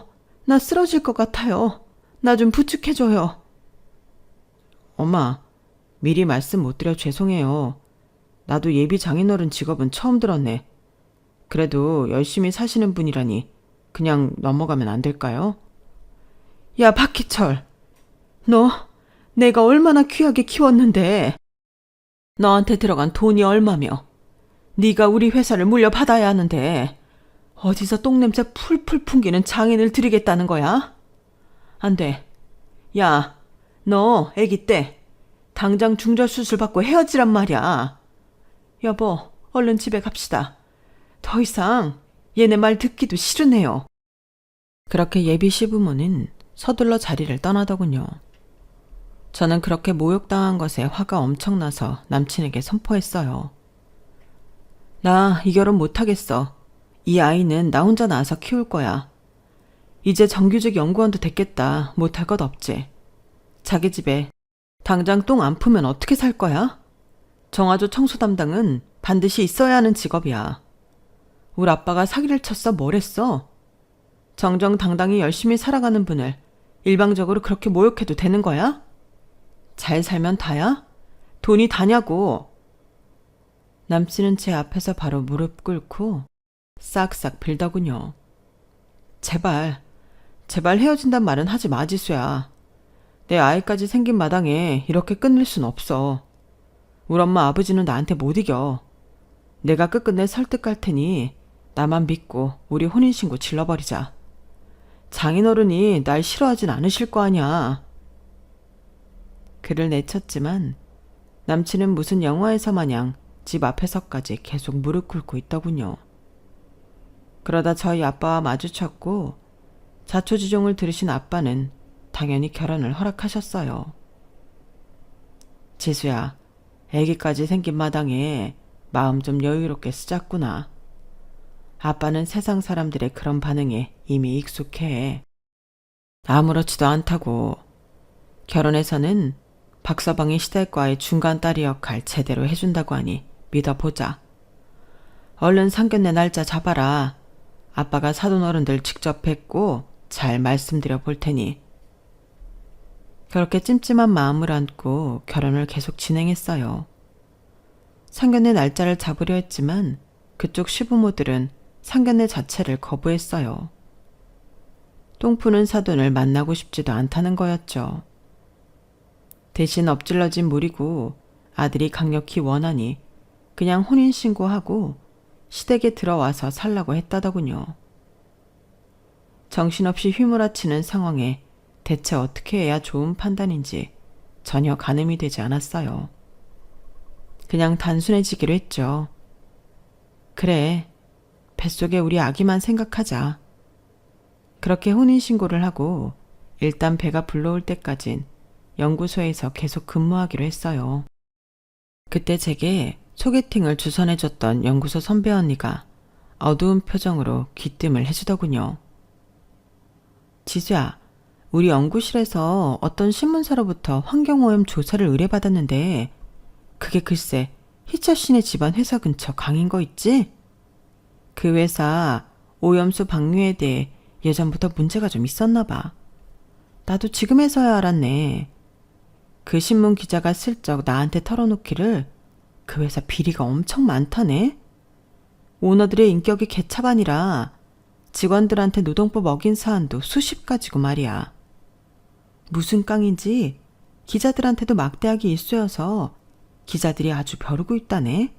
나 쓰러질 것 같아요. 나 좀 부축해줘요. 엄마, 미리 말씀 못 드려 죄송해요. 나도 예비 장인어른 직업은 처음 들었네. 그래도 열심히 사시는 분이라니 그냥 넘어가면 안 될까요? 야, 박희철. 너 내가 얼마나 귀하게 키웠는데. 너한테 들어간 돈이 얼마며 네가 우리 회사를 물려받아야 하는데 어디서 똥냄새 풀풀 풍기는 장인을 들이겠다는 거야? 안 돼. 야, 너 애기 때 당장 중절 수술 받고 헤어지란 말이야. 여보, 얼른 집에 갑시다. 더 이상 얘네 말 듣기도 싫으네요. 그렇게 예비 시부모는 서둘러 자리를 떠나더군요. 저는 그렇게 모욕당한 것에 화가 엄청나서 남친에게 선포했어요. 나 이 결혼 못하겠어. 이 아이는 나 혼자 낳아서 키울 거야. 이제 정규직 연구원도 됐겠다. 못할 것 없지. 자기 집에 당장 똥 안 풀면 어떻게 살 거야? 정화조 청소 담당은 반드시 있어야 하는 직업이야. 우리 아빠가 사기를 쳤어 뭘 했어? 정정당당히 열심히 살아가는 분을 일방적으로 그렇게 모욕해도 되는 거야? 잘 살면 다야? 돈이 다냐고. 남친은 제 앞에서 바로 무릎 꿇고 싹싹 빌더군요. 제발 헤어진단 말은 하지 마, 지수야. 내 아이까지 생긴 마당에 이렇게 끝낼 순 없어. 우리 엄마 아버지는 나한테 못 이겨. 내가 끝끝내 설득할 테니 나만 믿고 우리 혼인신고 질러버리자. 장인어른이 날 싫어하진 않으실 거 아냐. 글을 내쳤지만 남친은 무슨 영화에서 마냥 집 앞에서까지 계속 무릎 꿇고 있더군요. 그러다 저희 아빠와 마주쳤고 자초지종을 들으신 아빠는 당연히 결혼을 허락하셨어요. 지수야, 애기까지 생긴 마당에 마음 좀 여유롭게 쓰자꾸나. 아빠는 세상 사람들의 그런 반응에 이미 익숙해. 아무렇지도 않다고. 결혼해서는 박서방이 시댁과의 중간 딸이 역할 제대로 해준다고 하니 믿어보자. 얼른 상견례 날짜 잡아라. 아빠가 사돈어른들 직접 뵙고 잘 말씀드려 볼 테니. 그렇게 찜찜한 마음을 안고 결혼을 계속 진행했어요. 상견례 날짜를 잡으려 했지만 그쪽 시부모들은 상견례 자체를 거부했어요. 똥 푸는 사돈을 만나고 싶지도 않다는 거였죠. 대신 엎질러진 물이고 아들이 강력히 원하니 그냥 혼인신고하고 시댁에 들어와서 살라고 했다더군요. 정신없이 휘몰아치는 상황에 대체 어떻게 해야 좋은 판단인지 전혀 가늠이 되지 않았어요. 그냥 단순해지기로 했죠. 그래, 뱃속에 우리 아기만 생각하자. 그렇게 혼인신고를 하고 일단 배가 불러올 때까진 연구소에서 계속 근무하기로 했어요. 그때 제게 소개팅을 주선해줬던 연구소 선배 언니가 어두운 표정으로 귀뜸을 해주더군요. 지수야, 우리 연구실에서 어떤 신문사로부터 환경오염 조사를 의뢰받았는데 그게 글쎄 희철 씨네 집안 회사 근처 강인 거 있지? 그 회사 오염수 방류에 대해 예전부터 문제가 좀 있었나 봐. 나도 지금에서야 알았네. 그 신문 기자가 슬쩍 나한테 털어놓기를 그 회사 비리가 엄청 많다네. 오너들의 인격이 개차반이라 직원들한테 노동법 어긴 사안도 수십 가지고 말이야. 무슨 깡인지 기자들한테도 막대하게 일쑤여서 기자들이 아주 벼르고 있다네.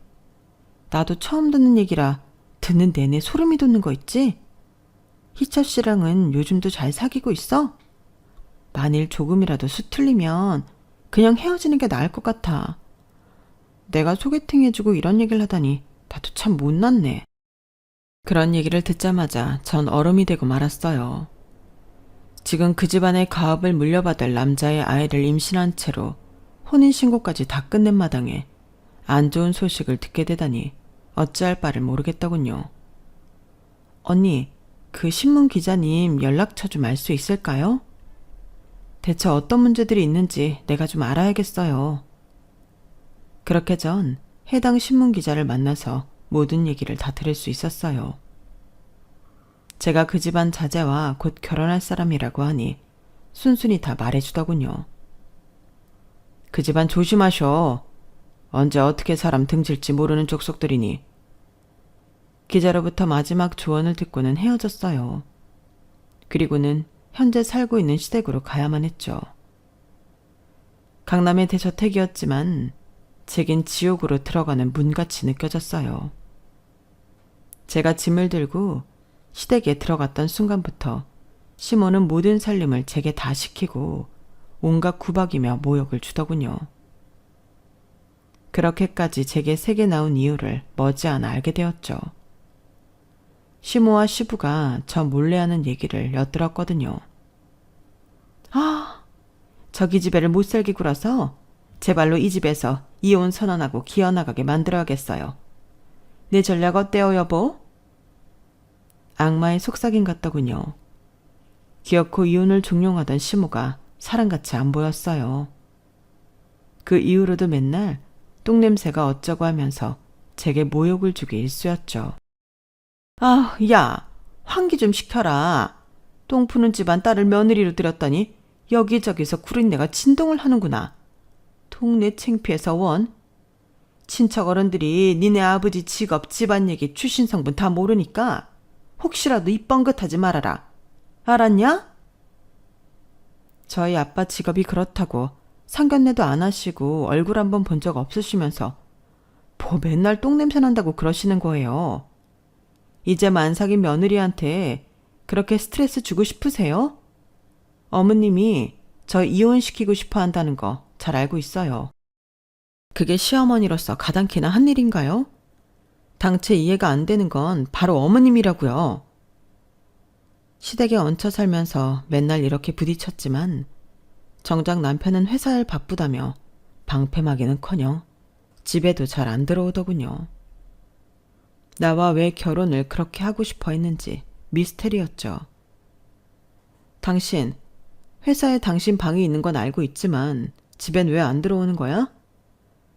나도 처음 듣는 얘기라 듣는 내내 소름이 돋는 거 있지? 희철 씨랑은 요즘도 잘 사귀고 있어? 만일 조금이라도 수틀리면 그냥 헤어지는 게 나을 것 같아. 내가 소개팅 해주고 이런 얘기를 하다니 나도 참 못났네. 그런 얘기를 듣자마자 전 얼음이 되고 말았어요. 지금 그 집안의 가업을 물려받을 남자의 아이를 임신한 채로 혼인신고까지 다 끝낸 마당에 안 좋은 소식을 듣게 되다니 어찌할 바를 모르겠더군요. 언니, 그 신문 기자님 연락처 좀 알 수 있을까요? 대체 어떤 문제들이 있는지 내가 좀 알아야겠어요. 그렇게 전 해당 신문 기자를 만나서 모든 얘기를 다 들을 수 있었어요. 제가 그 집안 자제와 곧 결혼할 사람이라고 하니 순순히 다 말해주더군요. 그 집안 조심하셔. 언제 어떻게 사람 등질지 모르는 족속들이니. 기자로부터 마지막 조언을 듣고는 헤어졌어요. 그리고는 현재 살고 있는 시댁으로 가야만 했죠. 강남의 대저택이었지만 제겐 지옥으로 들어가는 문같이 느껴졌어요. 제가 짐을 들고 시댁에 들어갔던 순간부터 시모는 모든 살림을 제게 다 시키고 온갖 구박이며 모욕을 주더군요. 그렇게까지 제게 세게 나온 이유를 머지않아 알게 되었죠. 시모와 시부가 저 몰래 하는 얘기를 엿들었거든요. 아, 저 기집애를 못살게 굴어서 제 발로 이 집에서 이혼 선언하고 기어나가게 만들어야겠어요. 내 전략 어때요, 여보? 악마의 속삭임 같더군요. 기어코 이혼을 종용하던 시모가 사람같이 안 보였어요. 그 이후로도 맨날 똥냄새가 어쩌고 하면서 제게 모욕을 주기 일쑤였죠. 아, 야, 환기 좀 시켜라. 똥 푸는 집안 딸을 며느리로 들였더니 여기저기서 구린내가 진동을 하는구나. 동네 창피해서 원. 친척 어른들이 니네 아버지 직업, 집안 얘기, 출신 성분 다 모르니까 혹시라도 입 뻥긋하지 말아라. 알았냐? 저희 아빠 직업이 그렇다고 상견례도 안 하시고 얼굴 한번 본 적 없으시면서 뭐 맨날 똥냄새 난다고 그러시는 거예요. 이제 만삭인 며느리한테 그렇게 스트레스 주고 싶으세요? 어머님이 저 이혼시키고 싶어 한다는 거 잘 알고 있어요. 그게 시어머니로서 가당키나 한 일인가요? 당최 이해가 안 되는 건 바로 어머님이라고요. 시댁에 얹혀 살면서 맨날 이렇게 부딪혔지만 정작 남편은 회사일 바쁘다며 방패막이는커녕 집에도 잘 안 들어오더군요. 나와 왜 결혼을 그렇게 하고 싶어 했는지 미스테리였죠. 당신, 회사에 당신 방이 있는 건 알고 있지만 집엔 왜 안 들어오는 거야?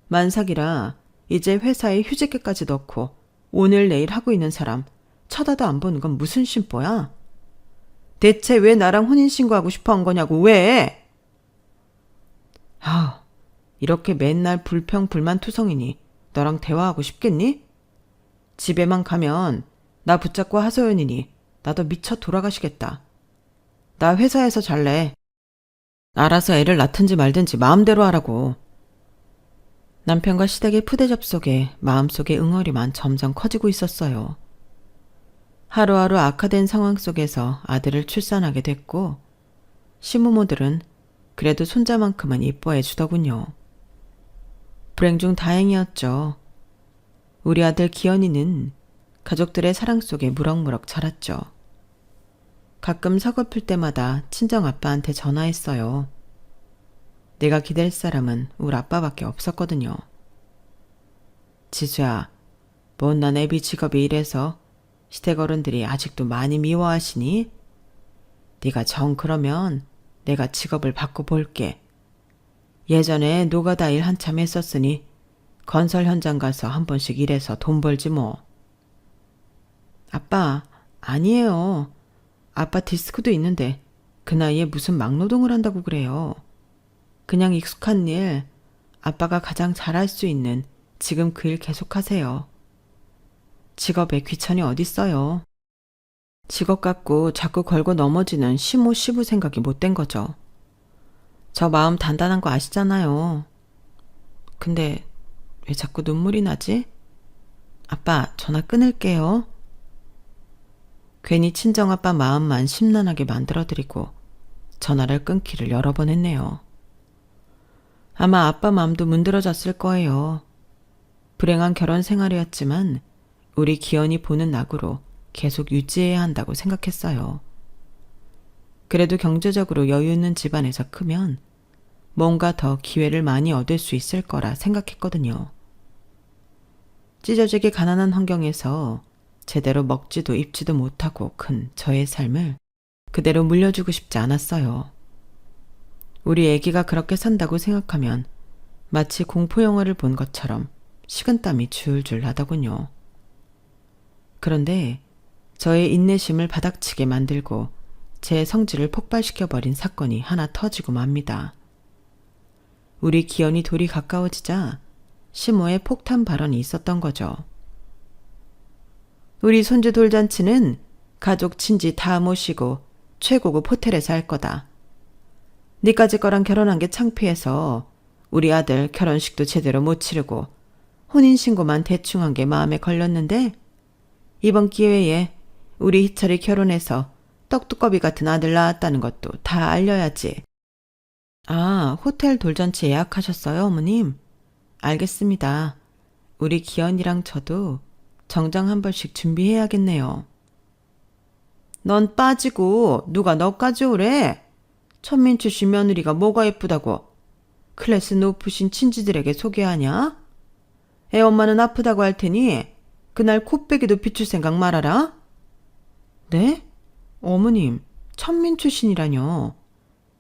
만삭이라 이제 회사에 휴직계까지 넣고 오늘 내일 하고 있는 사람 쳐다도 안 보는 건 무슨 심보야? 대체 왜 나랑 혼인신고하고 싶어 한 거냐고, 왜? 아, 이렇게 맨날 불평불만투성이니 너랑 대화하고 싶겠니? 집에만 가면 나 붙잡고 하소연이니 나도 미쳐 돌아가시겠다. 나 회사에서 잘래. 알아서 애를 낳든지 말든지 마음대로 하라고. 남편과 시댁의 푸대접 속에 마음속의 응어리만 점점 커지고 있었어요. 하루하루 악화된 상황 속에서 아들을 출산하게 됐고 시부모들은 그래도 손자만큼은 이뻐해 주더군요. 불행 중 다행이었죠. 우리 아들 기현이는 가족들의 사랑 속에 무럭무럭 자랐죠. 가끔 서글플 때마다 친정아빠한테 전화했어요. 내가 기댈 사람은 우리 아빠밖에 없었거든요. 지수야, 못난 애비 직업이 이래서 시댁 어른들이 아직도 많이 미워하시니? 네가 정 그러면 내가 직업을 바꿔볼게. 예전에 노가다 일 한참 했었으니 건설 현장 가서 한 번씩 일해서 돈 벌지 뭐. 아빠, 아니에요. 아빠 디스크도 있는데 그 나이에 무슨 막노동을 한다고 그래요. 그냥 익숙한 일, 아빠가 가장 잘할 수 있는 지금 그 일 계속하세요. 직업에 귀천이 어딨어요. 직업 갖고 자꾸 걸고 넘어지는 시모 시부 생각이 못된 거죠. 저 마음 단단한 거 아시잖아요. 근데 왜 자꾸 눈물이 나지? 아빠, 전화 끊을게요. 괜히 친정아빠 마음만 심란하게 만들어드리고 전화를 끊기를 여러 번 했네요. 아마 아빠 마음도 문드러졌을 거예요. 불행한 결혼 생활이었지만 우리 기현이 보는 낙으로 계속 유지해야 한다고 생각했어요. 그래도 경제적으로 여유 있는 집안에서 크면 뭔가 더 기회를 많이 얻을 수 있을 거라 생각했거든요. 찢어지게 가난한 환경에서 제대로 먹지도 입지도 못하고 큰 저의 삶을 그대로 물려주고 싶지 않았어요. 우리 애기가 그렇게 산다고 생각하면 마치 공포영화를 본 것처럼 식은땀이 줄줄 나더군요. 그런데 저의 인내심을 바닥치게 만들고 제 성질을 폭발시켜버린 사건이 하나 터지고 맙니다. 우리 기현이 돌이 가까워지자 시모의 폭탄 발언이 있었던 거죠. 우리 손주 돌잔치는 가족 친지 다 모시고 최고급 호텔에서 할 거다. 니까지 거랑 결혼한 게 창피해서 우리 아들 결혼식도 제대로 못 치르고 혼인신고만 대충 한 게 마음에 걸렸는데 이번 기회에 우리 희철이 결혼해서 떡두꺼비 같은 아들 낳았다는 것도 다 알려야지. 아, 호텔 돌잔치 예약하셨어요, 어머님? 알겠습니다. 우리 기현이랑 저도 정장 한 벌씩 준비해야겠네요. 넌 빠지고 누가 너까지 오래? 천민추 씨 며느리가 뭐가 예쁘다고 클래스 높으신 친지들에게 소개하냐? 애 엄마는 아프다고 할 테니 그날 코빼기도 비출 생각 말아라. 네? 어머님, 천민추 씨니라뇨.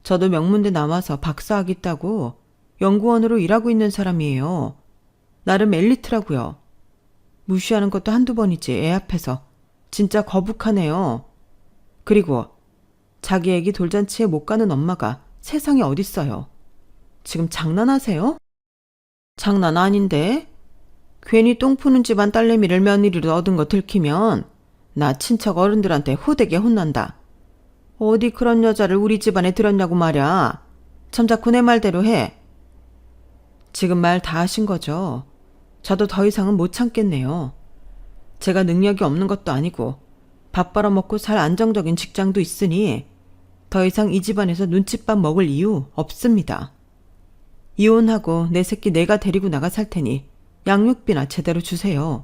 저도 명문대 나와서 박사학위 따고 연구원으로 일하고 있는 사람이에요. 나름 엘리트라고요. 무시하는 것도 한두 번이지 애 앞에서. 진짜 거북하네요. 그리고 자기 애기 돌잔치에 못 가는 엄마가 세상에 어딨어요. 지금 장난하세요? 장난 아닌데? 괜히 똥 푸는 집안 딸내미를 며느리로 얻은 거 들키면 나 친척 어른들한테 호되게 혼난다. 어디 그런 여자를 우리 집안에 들였냐고 말이야. 점자꾸 내 말대로 해. 지금 말 다 하신 거죠? 저도 더 이상은 못 참겠네요. 제가 능력이 없는 것도 아니고 밥 벌어먹고 살 안정적인 직장도 있으니 더 이상 이 집안에서 눈칫밥 먹을 이유 없습니다. 이혼하고 내 새끼 내가 데리고 나가 살 테니 양육비나 제대로 주세요.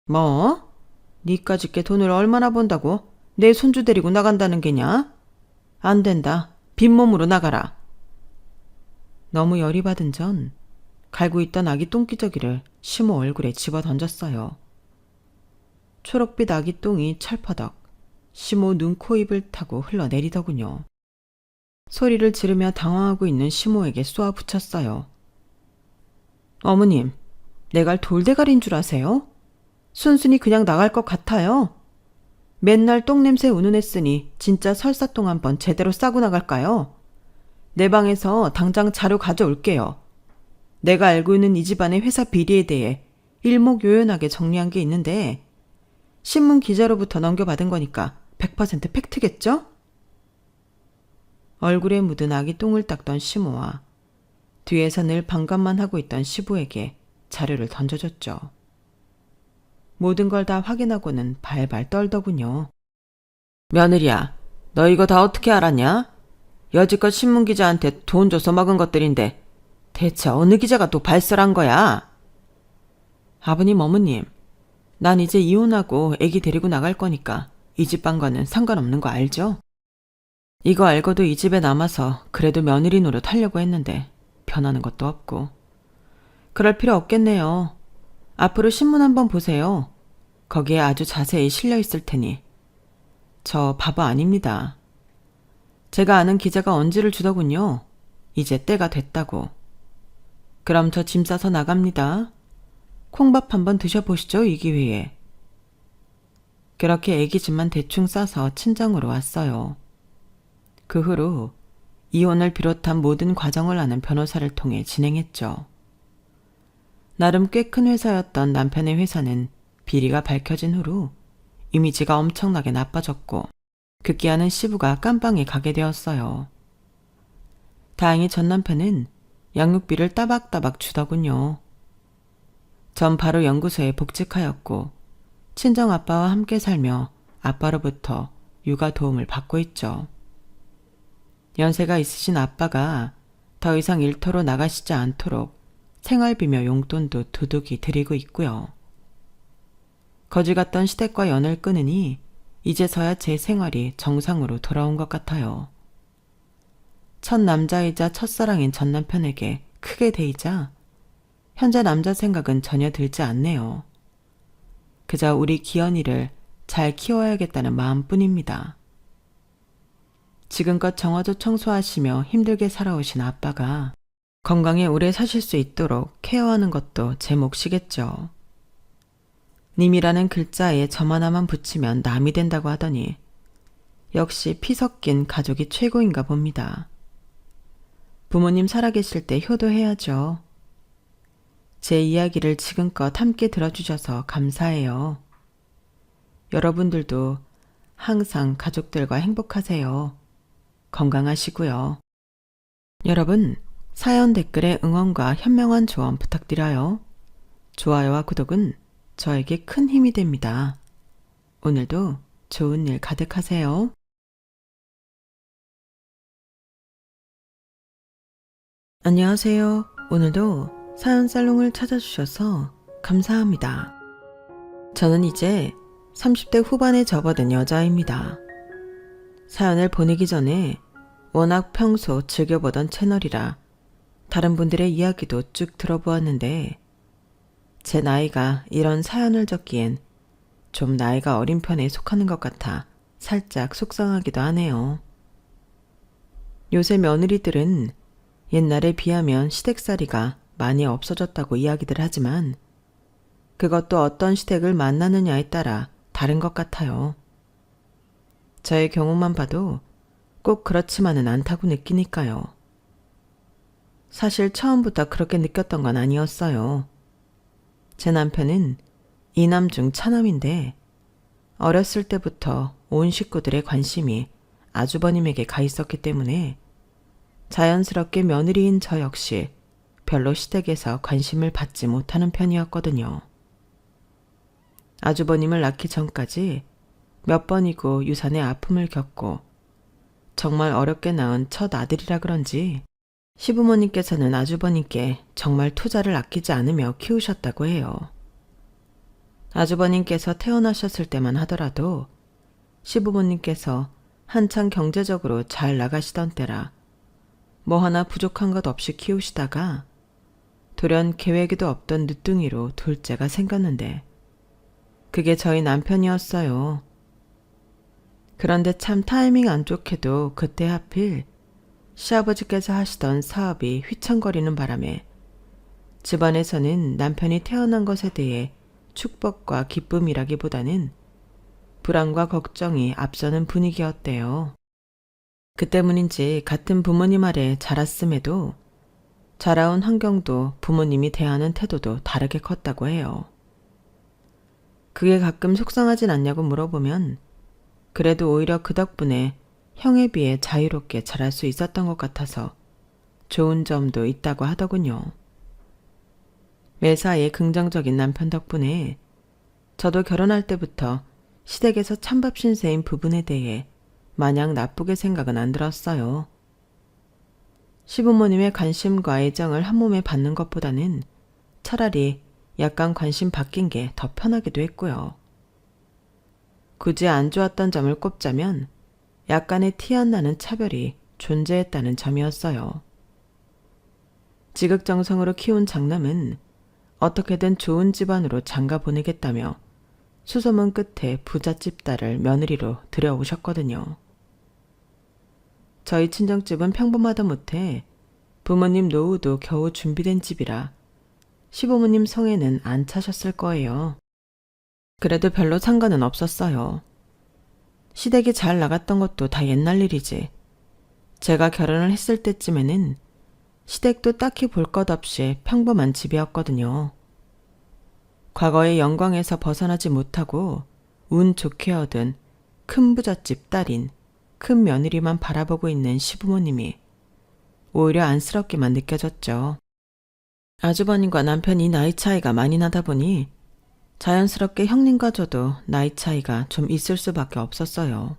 뭐? 니까짓 게 돈을 얼마나 번다고 내 손주 데리고 나간다는 게냐? 안 된다. 빈몸으로 나가라. 너무 열이 받은 전 갈고 있던 아기 똥기저귀를 시모 얼굴에 집어 던졌어요. 초록빛 아기 똥이 철퍼덕 시모 눈, 코, 입을 타고 흘러내리더군요. 소리를 지르며 당황하고 있는 시모에게 쏘아 붙였어요. 어머님, 내가 돌대가리인 줄 아세요? 순순히 그냥 나갈 것 같아요. 맨날 똥냄새 운운했으니 진짜 설사똥 한번 제대로 싸고 나갈까요? 내 방에서 당장 자료 가져올게요. 내가 알고 있는 이 집안의 회사 비리에 대해 일목요연하게 정리한 게 있는데 신문 기자로부터 넘겨받은 거니까 100% 팩트겠죠? 얼굴에 묻은 아기 똥을 닦던 시모와 뒤에서 늘 반감만 하고 있던 시부에게 자료를 던져줬죠. 모든 걸 다 확인하고는 발발 떨더군요. 며느리야, 너 이거 다 어떻게 알았냐? 여지껏 신문기자한테 돈 줘서 먹은 것들인데 대체 어느 기자가 또 발설한 거야? 아버님, 어머님, 난 이제 이혼하고 애기 데리고 나갈 거니까 이 집안과는 상관없는 거 알죠? 이거 알고도 이 집에 남아서 그래도 며느리 노릇 하려고 했는데 변하는 것도 없고. 그럴 필요 없겠네요. 앞으로 신문 한번 보세요. 거기에 아주 자세히 실려 있을 테니. 저 바보 아닙니다. 제가 아는 기자가 언지를 주더군요. 이제 때가 됐다고. 그럼 저 짐 싸서 나갑니다. 콩밥 한번 드셔보시죠, 이 기회에. 그렇게 애기 짐만 대충 싸서 친정으로 왔어요. 그 후로 이혼을 비롯한 모든 과정을 아는 변호사를 통해 진행했죠. 나름 꽤 큰 회사였던 남편의 회사는 비리가 밝혀진 후로 이미지가 엄청나게 나빠졌고 급기야는 시부가 깜빵에 가게 되었어요. 다행히 전 남편은 양육비를 따박따박 주더군요. 전 바로 연구소에 복직하였고 친정아빠와 함께 살며 아빠로부터 육아 도움을 받고 있죠. 연세가 있으신 아빠가 더 이상 일터로 나가시지 않도록 생활비며 용돈도 두둑이 드리고 있고요. 거지 같던 시댁과 연을 끊으니 이제서야 제 생활이 정상으로 돌아온 것 같아요. 첫 남자이자 첫사랑인 전 남편에게 크게 데이자 현재 남자 생각은 전혀 들지 않네요. 그저 우리 기현이를 잘 키워야겠다는 마음뿐입니다. 지금껏 정화조 청소하시며 힘들게 살아오신 아빠가 건강에 오래 사실 수 있도록 케어하는 것도 제 몫이겠죠. 님이라는 글자에 점 하나만 붙이면 남이 된다고 하더니 역시 피 섞인 가족이 최고인가 봅니다. 부모님 살아계실 때 효도해야죠. 제 이야기를 지금껏 함께 들어주셔서 감사해요. 여러분들도 항상 가족들과 행복하세요. 건강하시고요. 여러분, 사연 댓글에 응원과 현명한 조언 부탁드려요. 좋아요와 구독은 저에게 큰 힘이 됩니다. 오늘도 좋은 일 가득하세요. 안녕하세요. 오늘도 사연 살롱을 찾아주셔서 감사합니다. 저는 이제 30대 후반에 접어든 여자입니다. 사연을 보내기 전에 워낙 평소 즐겨보던 채널이라 다른 분들의 이야기도 쭉 들어보았는데 제 나이가 이런 사연을 적기엔 좀 나이가 어린 편에 속하는 것 같아 살짝 속상하기도 하네요. 요새 며느리들은 옛날에 비하면 시댁살이가 많이 없어졌다고 이야기들 하지만 그것도 어떤 시댁을 만나느냐에 따라 다른 것 같아요. 저의 경우만 봐도 꼭 그렇지만은 않다고 느끼니까요. 사실 처음부터 그렇게 느꼈던 건 아니었어요. 제 남편은 이남 중 차남인데 어렸을 때부터 온 식구들의 관심이 아주버님에게 가 있었기 때문에 자연스럽게 며느리인 저 역시 별로 시댁에서 관심을 받지 못하는 편이었거든요. 아주버님을 낳기 전까지 몇 번이고 유산의 아픔을 겪고 정말 어렵게 낳은 첫 아들이라 그런지 시부모님께서는 아주버님께 정말 투자를 아끼지 않으며 키우셨다고 해요. 아주버님께서 태어나셨을 때만 하더라도 시부모님께서 한창 경제적으로 잘 나가시던 때라 뭐 하나 부족한 것 없이 키우시다가 돌연 계획에도 없던 늦둥이로 둘째가 생겼는데 그게 저희 남편이었어요. 그런데 참 타이밍 안 좋게도 그때 하필 시아버지께서 하시던 사업이 휘청거리는 바람에 집안에서는 남편이 태어난 것에 대해 축복과 기쁨이라기보다는 불안과 걱정이 앞서는 분위기였대요. 그 때문인지 같은 부모님 아래 자랐음에도 자라온 환경도 부모님이 대하는 태도도 다르게 컸다고 해요. 그게 가끔 속상하진 않냐고 물어보면 그래도 오히려 그 덕분에 형에 비해 자유롭게 자랄 수 있었던 것 같아서 좋은 점도 있다고 하더군요. 매사에 긍정적인 남편 덕분에 저도 결혼할 때부터 시댁에서 찬밥 신세인 부분에 대해 마냥 나쁘게 생각은 안 들었어요. 시부모님의 관심과 애정을 한 몸에 받는 것보다는 차라리 약간 관심 바뀐 게 더 편하기도 했고요. 굳이 안 좋았던 점을 꼽자면 약간의 티 안 나는 차별이 존재했다는 점이었어요. 지극정성으로 키운 장남은 어떻게든 좋은 집안으로 장가 보내겠다며 수소문 끝에 부잣집 딸을 며느리로 들여오셨거든요. 저희 친정집은 평범하다 못해 부모님 노후도 겨우 준비된 집이라 시부모님 성에는 안 차셨을 거예요. 그래도 별로 상관은 없었어요. 시댁이 잘 나갔던 것도 다 옛날 일이지. 제가 결혼을 했을 때쯤에는 시댁도 딱히 볼 것 없이 평범한 집이었거든요. 과거의 영광에서 벗어나지 못하고 운 좋게 얻은 큰 부잣집 딸인 큰 며느리만 바라보고 있는 시부모님이 오히려 안쓰럽게만 느껴졌죠. 아주버님과 남편이 나이 차이가 많이 나다 보니 자연스럽게 형님과 저도 나이 차이가 좀 있을 수밖에 없었어요.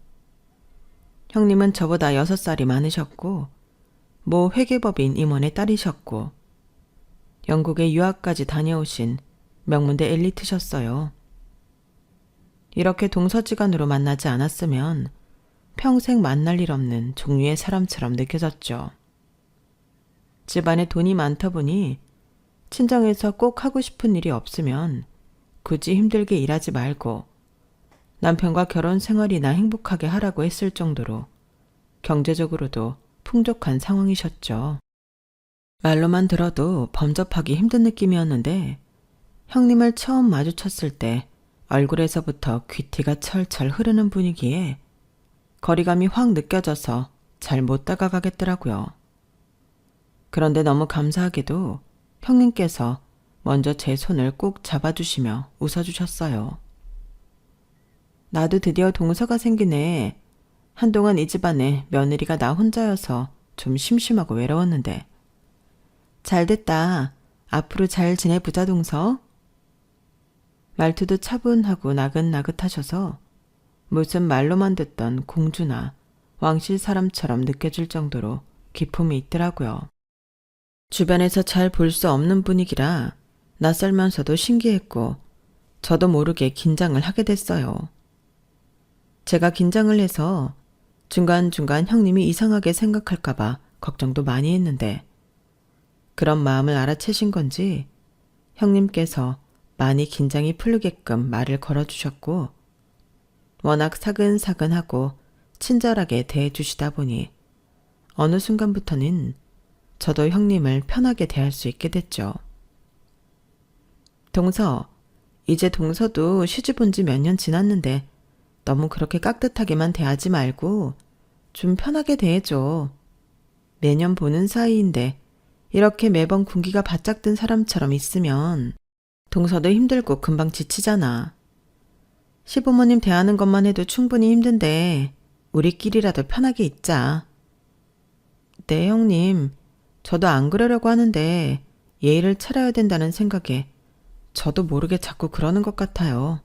형님은 저보다 6살이 많으셨고 모 회계법인 임원의 딸이셨고 영국에 유학까지 다녀오신 명문대 엘리트셨어요. 이렇게 동서지간으로 만나지 않았으면 평생 만날 일 없는 종류의 사람처럼 느껴졌죠. 집안에 돈이 많다 보니 친정에서 꼭 하고 싶은 일이 없으면 굳이 힘들게 일하지 말고 남편과 결혼 생활이나 행복하게 하라고 했을 정도로 경제적으로도 풍족한 상황이셨죠. 말로만 들어도 범접하기 힘든 느낌이었는데 형님을 처음 마주쳤을 때 얼굴에서부터 귀티가 철철 흐르는 분위기에 거리감이 확 느껴져서 잘 못 다가가겠더라고요. 그런데 너무 감사하게도 형님께서 먼저 제 손을 꼭 잡아주시며 웃어주셨어요. 나도 드디어 동서가 생기네. 한동안 이 집안에 며느리가 나 혼자여서 좀 심심하고 외로웠는데 잘됐다. 앞으로 잘 지내보자, 동서. 말투도 차분하고 나긋나긋하셔서 무슨 말로만 듣던 공주나 왕실 사람처럼 느껴질 정도로 기품이 있더라고요. 주변에서 잘 볼 수 없는 분위기라 낯설면서도 신기했고 저도 모르게 긴장을 하게 됐어요. 제가 긴장을 해서 중간중간 형님이 이상하게 생각할까봐 걱정도 많이 했는데 그런 마음을 알아채신 건지 형님께서 많이 긴장이 풀리게끔 말을 걸어주셨고 워낙 사근사근하고 친절하게 대해주시다 보니 어느 순간부터는 저도 형님을 편하게 대할 수 있게 됐죠. 동서, 이제 동서도 시집 온 지 몇 년 지났는데 너무 그렇게 깍듯하게만 대하지 말고 좀 편하게 대해줘. 매년 보는 사이인데 이렇게 매번 군기가 바짝 든 사람처럼 있으면 동서도 힘들고 금방 지치잖아. 시부모님 대하는 것만 해도 충분히 힘든데 우리끼리라도 편하게 있자. 네, 형님. 저도 안 그러려고 하는데 예의를 차려야 된다는 생각에 저도 모르게 자꾸 그러는 것 같아요.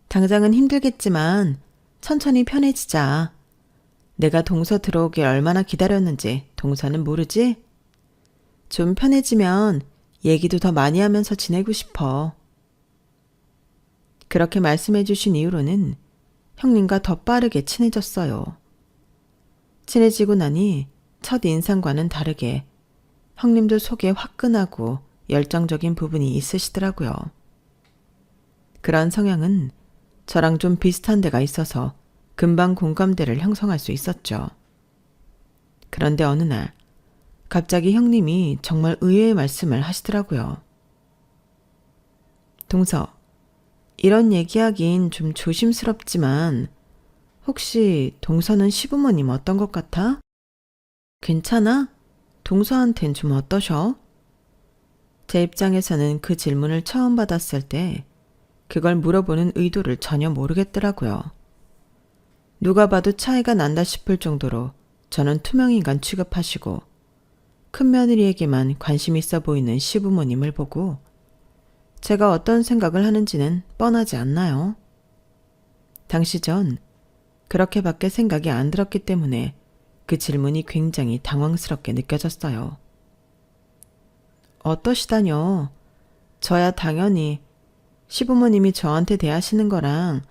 당장은 힘들겠지만 천천히 편해지자. 내가 동서 들어오길 얼마나 기다렸는지 동서는 모르지? 좀 편해지면 얘기도 더 많이 하면서 지내고 싶어. 그렇게 말씀해 주신 이후로는 형님과 더 빠르게 친해졌어요. 친해지고 나니 첫 인상과는 다르게 형님도 속에 화끈하고 열정적인 부분이 있으시더라고요. 그런 성향은 저랑 좀 비슷한 데가 있어서 금방 공감대를 형성할 수 있었죠. 그런데 어느 날 갑자기 형님이 정말 의외의 말씀을 하시더라고요. 동서, 이런 얘기하긴 좀 조심스럽지만 혹시 동서는 시부모님 어떤 것 같아? 괜찮아? 동서한텐 좀 어떠셔? 제 입장에서는 그 질문을 처음 받았을 때 그걸 물어보는 의도를 전혀 모르겠더라고요. 누가 봐도 차이가 난다 싶을 정도로 저는 투명인간 취급하시고 큰 며느리에게만 관심 있어 보이는 시부모님을 보고 제가 어떤 생각을 하는지는 뻔하지 않나요? 당시 전 그렇게밖에 생각이 안 들었기 때문에 그 질문이 굉장히 당황스럽게 느껴졌어요. 어떠시다뇨? 저야 당연히 시부모님이 저한테 대하시는 거랑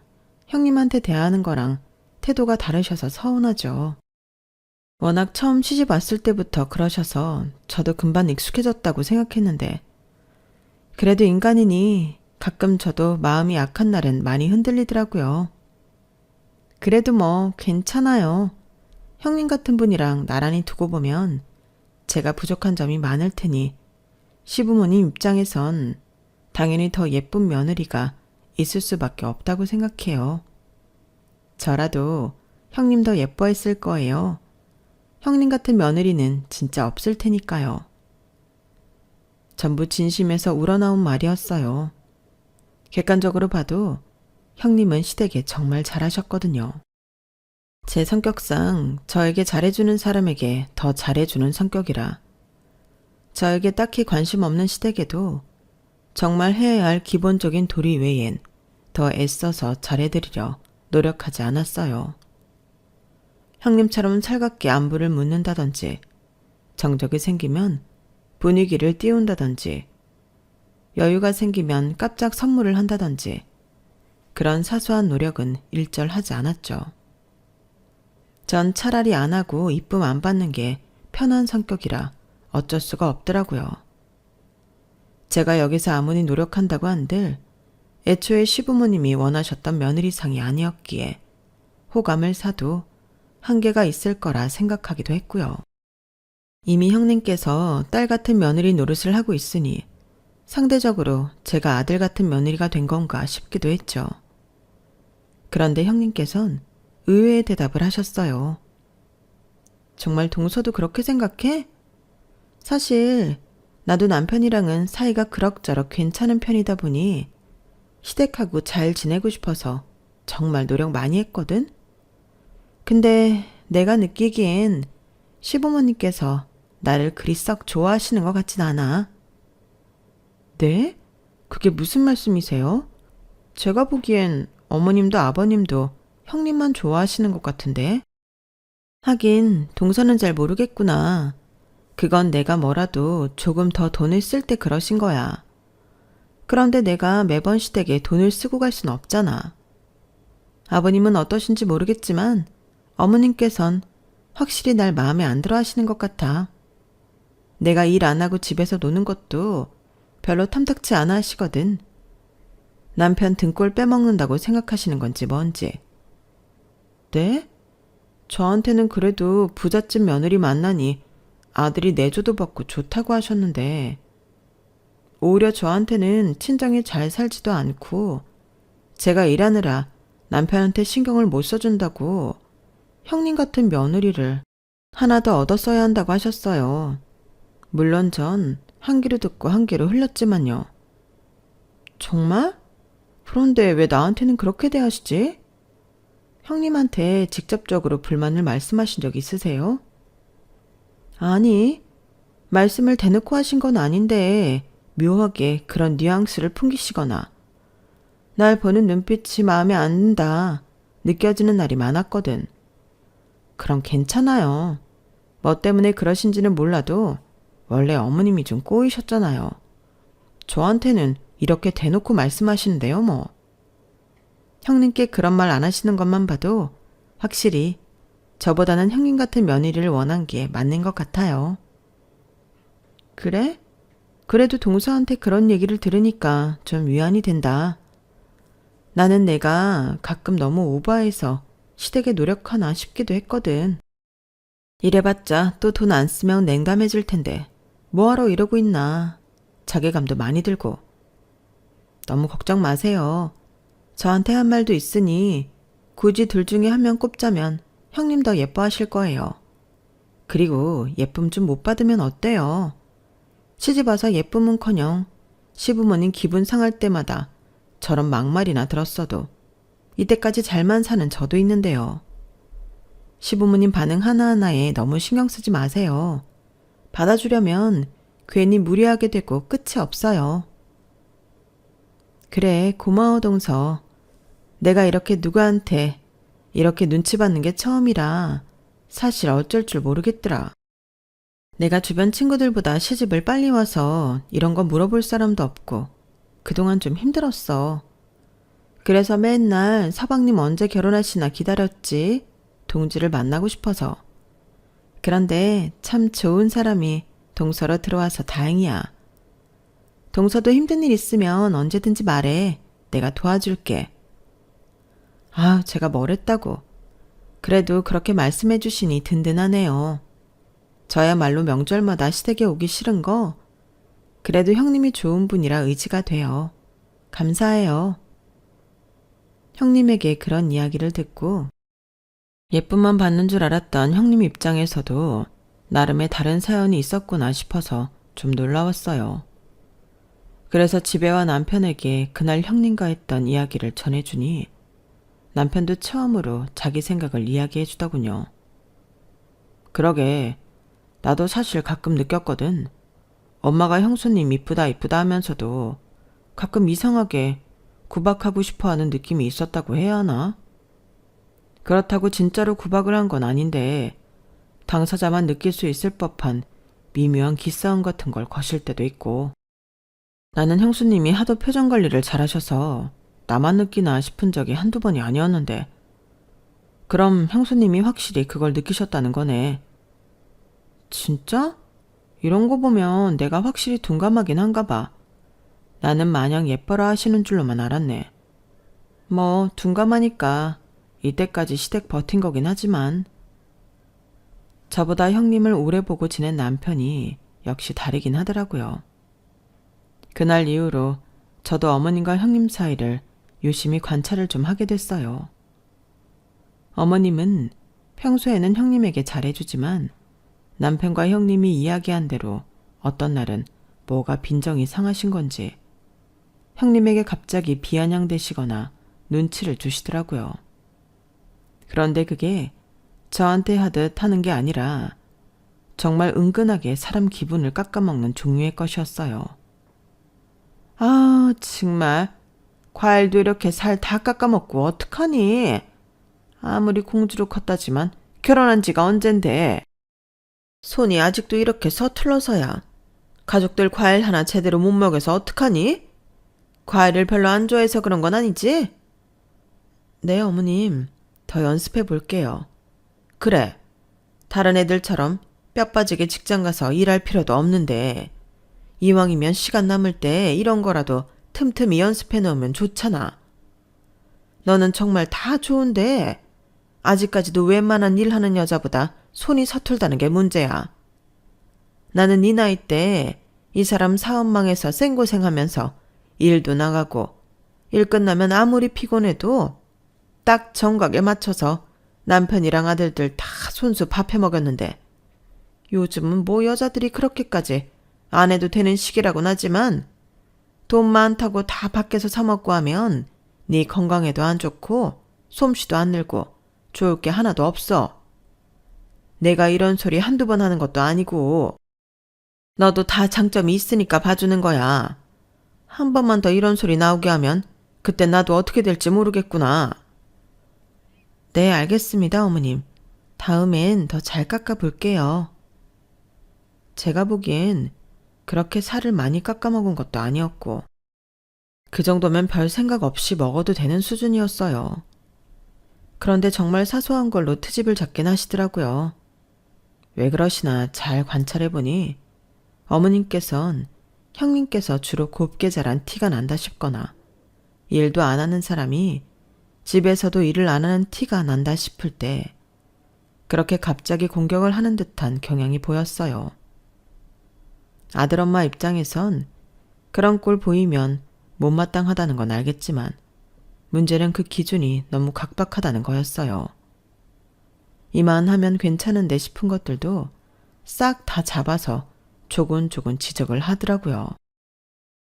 형님한테 대하는 거랑 태도가 다르셔서 서운하죠. 워낙 처음 시집 왔을 때부터 그러셔서 저도 금방 익숙해졌다고 생각했는데 그래도 인간이니 가끔 저도 마음이 약한 날은 많이 흔들리더라고요. 그래도 뭐 괜찮아요. 형님 같은 분이랑 나란히 두고 보면 제가 부족한 점이 많을 테니 시부모님 입장에선 당연히 더 예쁜 며느리가 있을 수밖에 없다고 생각해요. 저라도 형님 더 예뻐했을 거예요. 형님 같은 며느리는 진짜 없을 테니까요. 전부 진심에서 우러나온 말이었어요. 객관적으로 봐도 형님은 시댁에 정말 잘하셨거든요. 제 성격상 저에게 잘해주는 사람에게 더 잘해주는 성격이라 저에게 딱히 관심 없는 시댁에도 정말 해야 할 기본적인 도리 외엔 더 애써서 잘해드리려 노력하지 않았어요. 형님처럼 살갑게 안부를 묻는다든지 정적이 생기면 분위기를 띄운다든지 여유가 생기면 깜짝 선물을 한다든지 그런 사소한 노력은 일절하지 않았죠. 전 차라리 안 하고 이쁨 안 받는 게 편한 성격이라 어쩔 수가 없더라고요. 제가 여기서 아무리 노력한다고 한들 애초에 시부모님이 원하셨던 며느리상이 아니었기에 호감을 사도 한계가 있을 거라 생각하기도 했고요. 이미 형님께서 딸 같은 며느리 노릇을 하고 있으니 상대적으로 제가 아들 같은 며느리가 된 건가 싶기도 했죠. 그런데 형님께선 의외의 대답을 하셨어요. 정말 동서도 그렇게 생각해? 사실 나도 남편이랑은 사이가 그럭저럭 괜찮은 편이다 보니 시댁하고 잘 지내고 싶어서 정말 노력 많이 했거든? 근데 내가 느끼기엔 시부모님께서 나를 그리 썩 좋아하시는 것 같진 않아. 네? 그게 무슨 말씀이세요? 제가 보기엔 어머님도 아버님도 형님만 좋아하시는 것 같은데. 하긴 동서는 잘 모르겠구나. 그건 내가 뭐라도 조금 더 돈을 쓸 때 그러신 거야. 그런데 내가 매번 시댁에 돈을 쓰고 갈 순 없잖아. 아버님은 어떠신지 모르겠지만 어머님께선 확실히 날 마음에 안 들어 하시는 것 같아. 내가 일 안 하고 집에서 노는 것도 별로 탐탁치 않아 하시거든. 남편 등골 빼먹는다고 생각하시는 건지 뭔지. 네? 저한테는 그래도 부잣집 며느리 만나니 아들이 내조도 받고 좋다고 하셨는데 오히려 저한테는 친정이 잘 살지도 않고 제가 일하느라 남편한테 신경을 못 써준다고 형님 같은 며느리를 하나 더 얻어 써야 한다고 하셨어요. 물론 전 한 귀로 듣고 한 귀로 흘렸지만요. 정말? 그런데 왜 나한테는 그렇게 대하시지? 형님한테 직접적으로 불만을 말씀하신 적 있으세요? 아니, 말씀을 대놓고 하신 건 아닌데 묘하게 그런 뉘앙스를 풍기시거나 날 보는 눈빛이 마음에 안 든다 느껴지는 날이 많았거든. 그럼 괜찮아요. 뭐 때문에 그러신지는 몰라도 원래 어머님이 좀 꼬이셨잖아요. 저한테는 이렇게 대놓고 말씀하시는데요, 뭐. 형님께 그런 말 안 하시는 것만 봐도 확실히 저보다는 형님 같은 며느리를 원한 게 맞는 것 같아요. 그래? 그래도 동서한테 그런 얘기를 들으니까 좀 위안이 된다. 나는 내가 가끔 너무 오버해서 시댁에 노력하나 싶기도 했거든. 이래봤자 또 돈 안 쓰면 냉담해질 텐데 뭐하러 이러고 있나. 자괴감도 많이 들고. 너무 걱정 마세요. 저한테 한 말도 있으니 굳이 둘 중에 한 명 꼽자면 형님 더 예뻐하실 거예요. 그리고 예쁨 좀 못 받으면 어때요? 시집와서 예쁨은커녕 시부모님 기분 상할 때마다 저런 막말이나 들었어도 이때까지 잘만 사는 저도 있는데요. 시부모님 반응 하나하나에 너무 신경 쓰지 마세요. 받아주려면 괜히 무리하게 되고 끝이 없어요. 그래, 고마워 동서. 내가 이렇게 누구한테 이렇게 눈치 받는 게 처음이라 사실 어쩔 줄 모르겠더라. 내가 주변 친구들보다 시집을 빨리 와서 이런 거 물어볼 사람도 없고 그동안 좀 힘들었어. 그래서 맨날 서방님 언제 결혼하시나 기다렸지. 동지를 만나고 싶어서. 그런데 참 좋은 사람이 동서로 들어와서 다행이야. 동서도 힘든 일 있으면 언제든지 말해. 내가 도와줄게. 아, 제가 뭘 했다고. 그래도 그렇게 말씀해 주시니 든든하네요. 저야말로 명절마다 시댁에 오기 싫은 거 그래도 형님이 좋은 분이라 의지가 돼요. 감사해요. 형님에게 그런 이야기를 듣고 예쁨만 받는 줄 알았던 형님 입장에서도 나름의 다른 사연이 있었구나 싶어서 좀 놀라웠어요. 그래서 집에 와 남편에게 그날 형님과 했던 이야기를 전해주니 남편도 처음으로 자기 생각을 이야기해 주더군요. 그러게 나도 사실 가끔 느꼈거든. 엄마가 형수님 이쁘다 이쁘다 하면서도 가끔 이상하게 구박하고 싶어하는 느낌이 있었다고 해야 하나? 그렇다고 진짜로 구박을 한 건 아닌데 당사자만 느낄 수 있을 법한 미묘한 기싸움 같은 걸 거실 때도 있고. 나는 형수님이 하도 표정 관리를 잘하셔서 나만 느끼나 싶은 적이 한두 번이 아니었는데 그럼 형수님이 확실히 그걸 느끼셨다는 거네. 진짜? 이런 거 보면 내가 확실히 둔감하긴 한가 봐. 나는 마냥 예뻐라 하시는 줄로만 알았네. 뭐 둔감하니까 이때까지 시댁 버틴 거긴 하지만 저보다 형님을 오래 보고 지낸 남편이 역시 다르긴 하더라고요. 그날 이후로 저도 어머님과 형님 사이를 유심히 관찰을 좀 하게 됐어요. 어머님은 평소에는 형님에게 잘해주지만 남편과 형님이 이야기한 대로 어떤 날은 뭐가 빈정이 상하신 건지 형님에게 갑자기 비아냥대시거나 눈치를 주시더라고요. 그런데 그게 저한테 하듯 하는 게 아니라 정말 은근하게 사람 기분을 깎아먹는 종류의 것이었어요. 아, 정말. 과일도 이렇게 살 다 깎아먹고 어떡하니? 아무리 공주로 컸다지만 결혼한 지가 언젠데. 손이 아직도 이렇게 서툴러서야. 가족들 과일 하나 제대로 못 먹여서 어떡하니? 과일을 별로 안 좋아해서 그런 건 아니지? 네, 어머님. 더 연습해 볼게요. 그래. 다른 애들처럼 뼈 빠지게 직장 가서 일할 필요도 없는데 이왕이면 시간 남을 때 이런 거라도 틈틈이 연습해 놓으면 좋잖아. 너는 정말 다 좋은데 아직까지도 웬만한 일 하는 여자보다 손이 서툴다는 게 문제야. 나는 네 나이 때 이 사람 사업망에서 생고생하면서 일도 나가고 일 끝나면 아무리 피곤해도 딱 정각에 맞춰서 남편이랑 아들들 다 손수 밥 해 먹였는데 요즘은 뭐 여자들이 그렇게까지 안 해도 되는 시기라곤 하지만 돈 많다고 다 밖에서 사 먹고 하면 네 건강에도 안 좋고 솜씨도 안 늘고 좋을 게 하나도 없어. 내가 이런 소리 한두 번 하는 것도 아니고 너도 다 장점이 있으니까 봐주는 거야. 한 번만 더 이런 소리 나오게 하면 그때 나도 어떻게 될지 모르겠구나. 네, 알겠습니다, 어머님. 다음엔 더 잘 깎아볼게요. 제가 보기엔 그렇게 살을 많이 깎아먹은 것도 아니었고 그 정도면 별 생각 없이 먹어도 되는 수준이었어요. 그런데 정말 사소한 걸로 트집을 잡긴 하시더라고요. 왜 그러시나 잘 관찰해보니 어머님께선 형님께서 주로 곱게 자란 티가 난다 싶거나 일도 안 하는 사람이 집에서도 일을 안 하는 티가 난다 싶을 때 그렇게 갑자기 공격을 하는 듯한 경향이 보였어요. 아들엄마 입장에선 그런 꼴 보이면 못마땅하다는 건 알겠지만 문제는 그 기준이 너무 각박하다는 거였어요. 이만하면 괜찮은데 싶은 것들도 싹 다 잡아서 조곤조곤 지적을 하더라고요.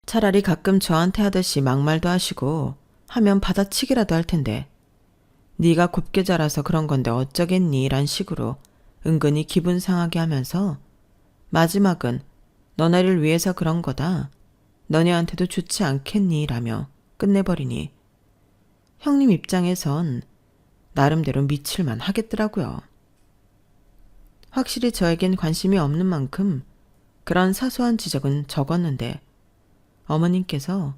차라리 가끔 저한테 하듯이 막말도 하시고 하면 받아치기라도 할 텐데 네가 곱게 자라서 그런 건데 어쩌겠니 란 식으로 은근히 기분 상하게 하면서 마지막은 너네를 위해서 그런 거다. 너네한테도 좋지 않겠니 라며 끝내버리니 형님 입장에선 나름대로 미칠만 하겠더라고요. 확실히 저에겐 관심이 없는 만큼 그런 사소한 지적은 적었는데 어머님께서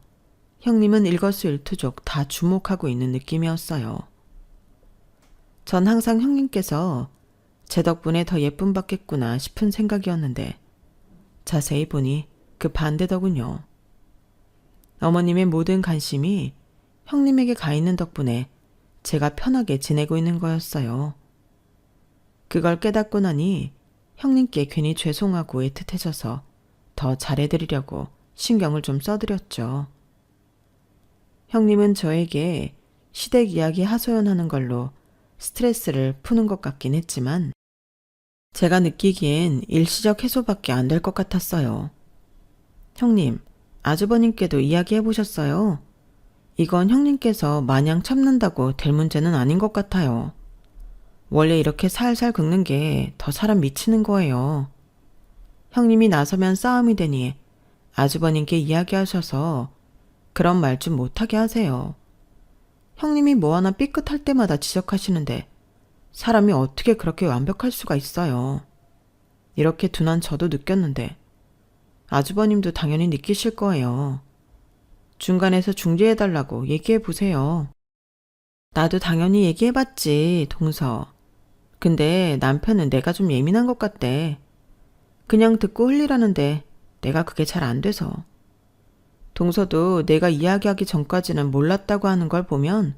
형님은 일거수일투족 다 주목하고 있는 느낌이었어요. 전 항상 형님께서 제 덕분에 더 예쁨 받겠구나 싶은 생각이었는데 자세히 보니 그 반대더군요. 어머님의 모든 관심이 형님에게 가 있는 덕분에 제가 편하게 지내고 있는 거였어요. 그걸 깨닫고 나니 형님께 괜히 죄송하고 애틋해져서 더 잘해드리려고 신경을 좀 써드렸죠. 형님은 저에게 시댁 이야기 하소연하는 걸로 스트레스를 푸는 것 같긴 했지만 제가 느끼기엔 일시적 해소밖에 안 될 것 같았어요. 형님, 아주버님께도 이야기해보셨어요? 이건 형님께서 마냥 참는다고 될 문제는 아닌 것 같아요. 원래 이렇게 살살 긁는 게 더 사람 미치는 거예요. 형님이 나서면 싸움이 되니 아주버님께 이야기하셔서 그런 말 좀 못하게 하세요. 형님이 뭐 하나 삐끗할 때마다 지적하시는데 사람이 어떻게 그렇게 완벽할 수가 있어요. 이렇게 둔한 저도 느꼈는데 아주버님도 당연히 느끼실 거예요. 중간에서 중재해달라고 얘기해보세요. 나도 당연히 얘기해봤지, 동서. 근데 남편은 내가 좀 예민한 것 같대. 그냥 듣고 흘리라는데 내가 그게 잘 안 돼서. 동서도 내가 이야기하기 전까지는 몰랐다고 하는 걸 보면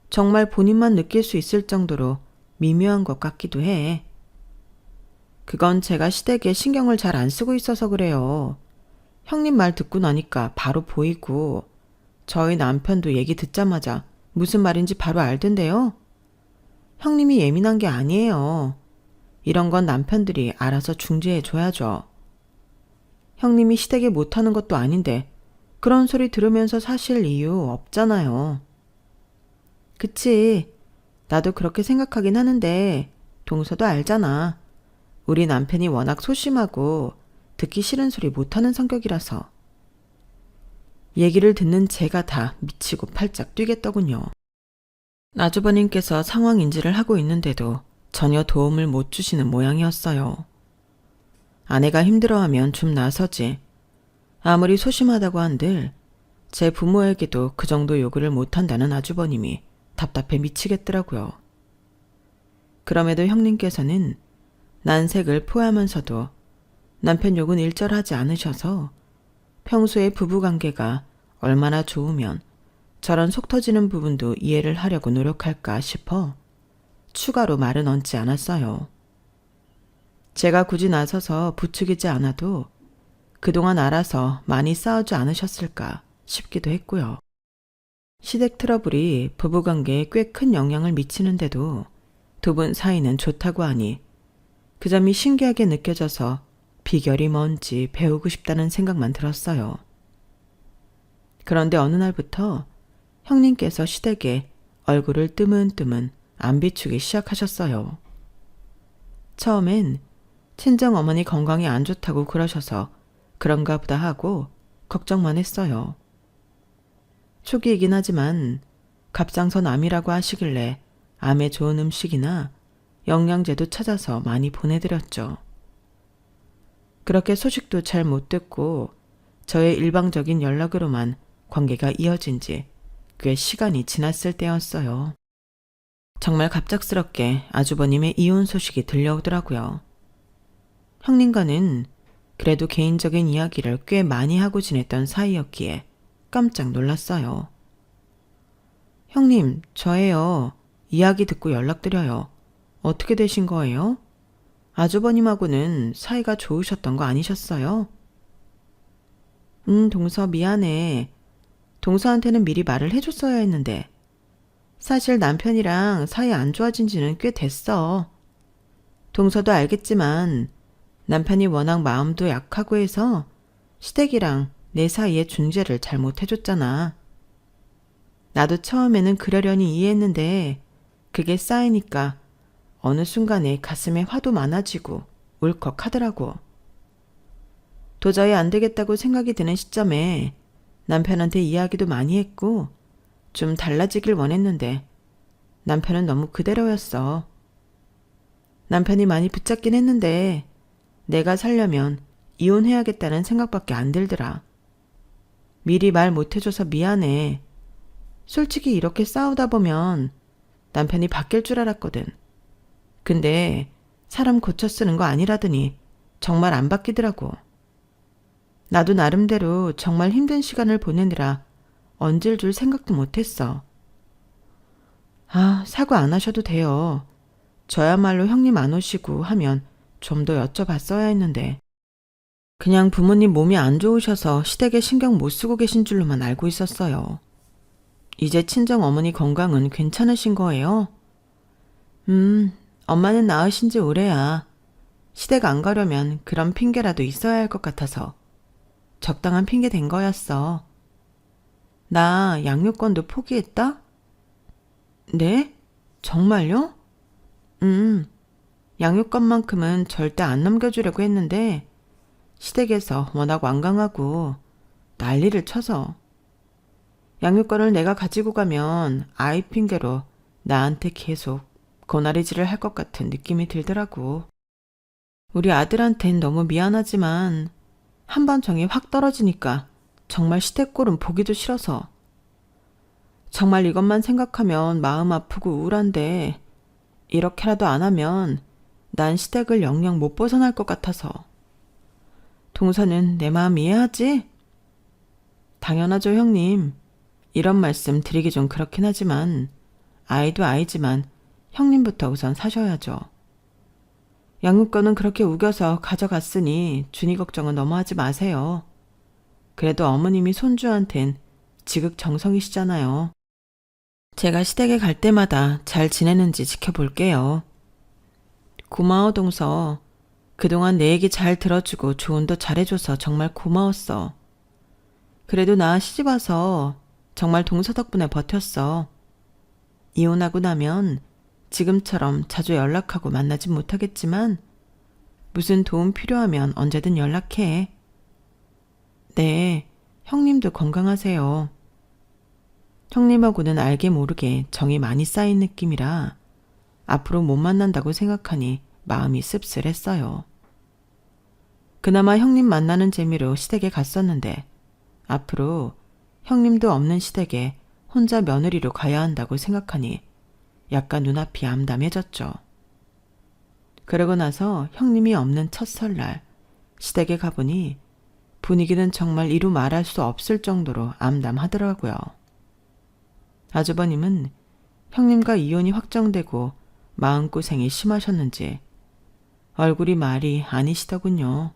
정말 본인만 느낄 수 있을 정도로 미묘한 것 같기도 해. 그건 제가 시댁에 신경을 잘 안 쓰고 있어서 그래요. 형님 말 듣고 나니까 바로 보이고 저희 남편도 얘기 듣자마자 무슨 말인지 바로 알던데요. 형님이 예민한 게 아니에요. 이런 건 남편들이 알아서 중재해 줘야죠. 형님이 시댁에 못하는 것도 아닌데 그런 소리 들으면서 사실 이유 없잖아요. 그치. 나도 그렇게 생각하긴 하는데 동서도 알잖아. 우리 남편이 워낙 소심하고 듣기 싫은 소리 못하는 성격이라서. 얘기를 듣는 제가 다 미치고 팔짝 뛰겠더군요. 아주버님께서 상황 인지를 하고 있는데도 전혀 도움을 못 주시는 모양이었어요. 아내가 힘들어하면 좀 나서지. 아무리 소심하다고 한들 제 부모에게도 그 정도 요구를 못한다는 아주버님이 답답해 미치겠더라고요. 그럼에도 형님께서는 난색을 포하면서도 남편 욕은 일절하지 않으셔서 평소에 부부관계가 얼마나 좋으면 저런 속 터지는 부분도 이해를 하려고 노력할까 싶어 추가로 말은 얹지 않았어요. 제가 굳이 나서서 부추기지 않아도 그동안 알아서 많이 싸우지 않으셨을까 싶기도 했고요. 시댁 트러블이 부부관계에 꽤 큰 영향을 미치는데도 두 분 사이는 좋다고 하니 그 점이 신기하게 느껴져서 비결이 뭔지 배우고 싶다는 생각만 들었어요. 그런데 어느 날부터 형님께서 시댁에 얼굴을 뜨문뜨문 안 비추기 시작하셨어요. 처음엔 친정어머니 건강이 안 좋다고 그러셔서 그런가 보다 하고 걱정만 했어요. 초기이긴 하지만 갑상선 암이라고 하시길래 암에 좋은 음식이나 영양제도 찾아서 많이 보내드렸죠. 그렇게 소식도 잘 못 듣고 저의 일방적인 연락으로만 관계가 이어진 지 꽤 시간이 지났을 때였어요. 정말 갑작스럽게 아주버님의 이혼 소식이 들려오더라고요. 형님과는 그래도 개인적인 이야기를 꽤 많이 하고 지냈던 사이였기에 깜짝 놀랐어요. 형님, 저예요. 이야기 듣고 연락드려요. 어떻게 되신 거예요? 아주버님하고는 사이가 좋으셨던 거 아니셨어요? 동서 미안해. 동서한테는 미리 말을 해줬어야 했는데. 사실 남편이랑 사이 안 좋아진 지는 꽤 됐어. 동서도 알겠지만 남편이 워낙 마음도 약하고 해서 시댁이랑 내 사이에 중재를 잘 못해줬잖아. 나도 처음에는 그러려니 이해했는데 그게 쌓이니까 어느 순간에 가슴에 화도 많아지고 울컥하더라고. 도저히 안 되겠다고 생각이 드는 시점에 남편한테 이야기도 많이 했고 좀 달라지길 원했는데 남편은 너무 그대로였어. 남편이 많이 붙잡긴 했는데 내가 살려면 이혼해야겠다는 생각밖에 안 들더라. 미리 말 못해줘서 미안해. 솔직히 이렇게 싸우다 보면 남편이 바뀔 줄 알았거든. 근데 사람 고쳐 쓰는 거 아니라더니 정말 안 바뀌더라고. 나도 나름대로 정말 힘든 시간을 보내느라 얹을 줄 생각도 못했어. 사과 안 하셔도 돼요. 저야말로 형님 안 오시고 하면 좀 더 여쭤봤어야 했는데. 그냥 부모님 몸이 안 좋으셔서 시댁에 신경 못 쓰고 계신 줄로만 알고 있었어요. 이제 친정 어머니 건강은 괜찮으신 거예요? 엄마는 나으신 지 오래야. 시댁 안 가려면 그런 핑계라도 있어야 할 것 같아서 적당한 핑계 된 거였어. 나 양육권도 포기했다? 네? 정말요? 양육권만큼은 절대 안 넘겨주려고 했는데 시댁에서 워낙 완강하고 난리를 쳐서. 양육권을 내가 가지고 가면 아이 핑계로 나한테 계속 고나리질을 할 것 같은 느낌이 들더라고. 우리 아들한텐 너무 미안하지만 한번 정이 확 떨어지니까 정말 시댁꼴은 보기도 싫어서. 정말 이것만 생각하면 마음 아프고 우울한데 이렇게라도 안 하면 난 시댁을 영영 못 벗어날 것 같아서. 동서는 내 마음 이해하지? 당연하죠, 형님. 이런 말씀 드리기 좀 그렇긴 하지만 아이도 아이지만 형님부터 우선 사셔야죠. 양육권은 그렇게 우겨서 가져갔으니 준이 걱정은 너무 하지 마세요. 그래도 어머님이 손주한텐 지극정성이시잖아요. 제가 시댁에 갈 때마다 잘 지내는지 지켜볼게요. 고마워, 동서. 그동안 내 얘기 잘 들어주고 조언도 잘해줘서 정말 고마웠어. 그래도 나 시집와서 정말 동서 덕분에 버텼어. 이혼하고 나면 지금처럼 자주 연락하고 만나진 못하겠지만 무슨 도움 필요하면 언제든 연락해. 네, 형님도 건강하세요. 형님하고는 알게 모르게 정이 많이 쌓인 느낌이라 앞으로 못 만난다고 생각하니 마음이 씁쓸했어요. 그나마 형님 만나는 재미로 시댁에 갔었는데 앞으로 형님도 없는 시댁에 혼자 며느리로 가야 한다고 생각하니 약간 눈앞이 암담해졌죠. 그러고 나서 형님이 없는 첫 설날 시댁에 가보니 분위기는 정말 이루 말할 수 없을 정도로 암담하더라고요. 아주버님은 형님과 이혼이 확정되고 마음고생이 심하셨는지 얼굴이 말이 아니시더군요.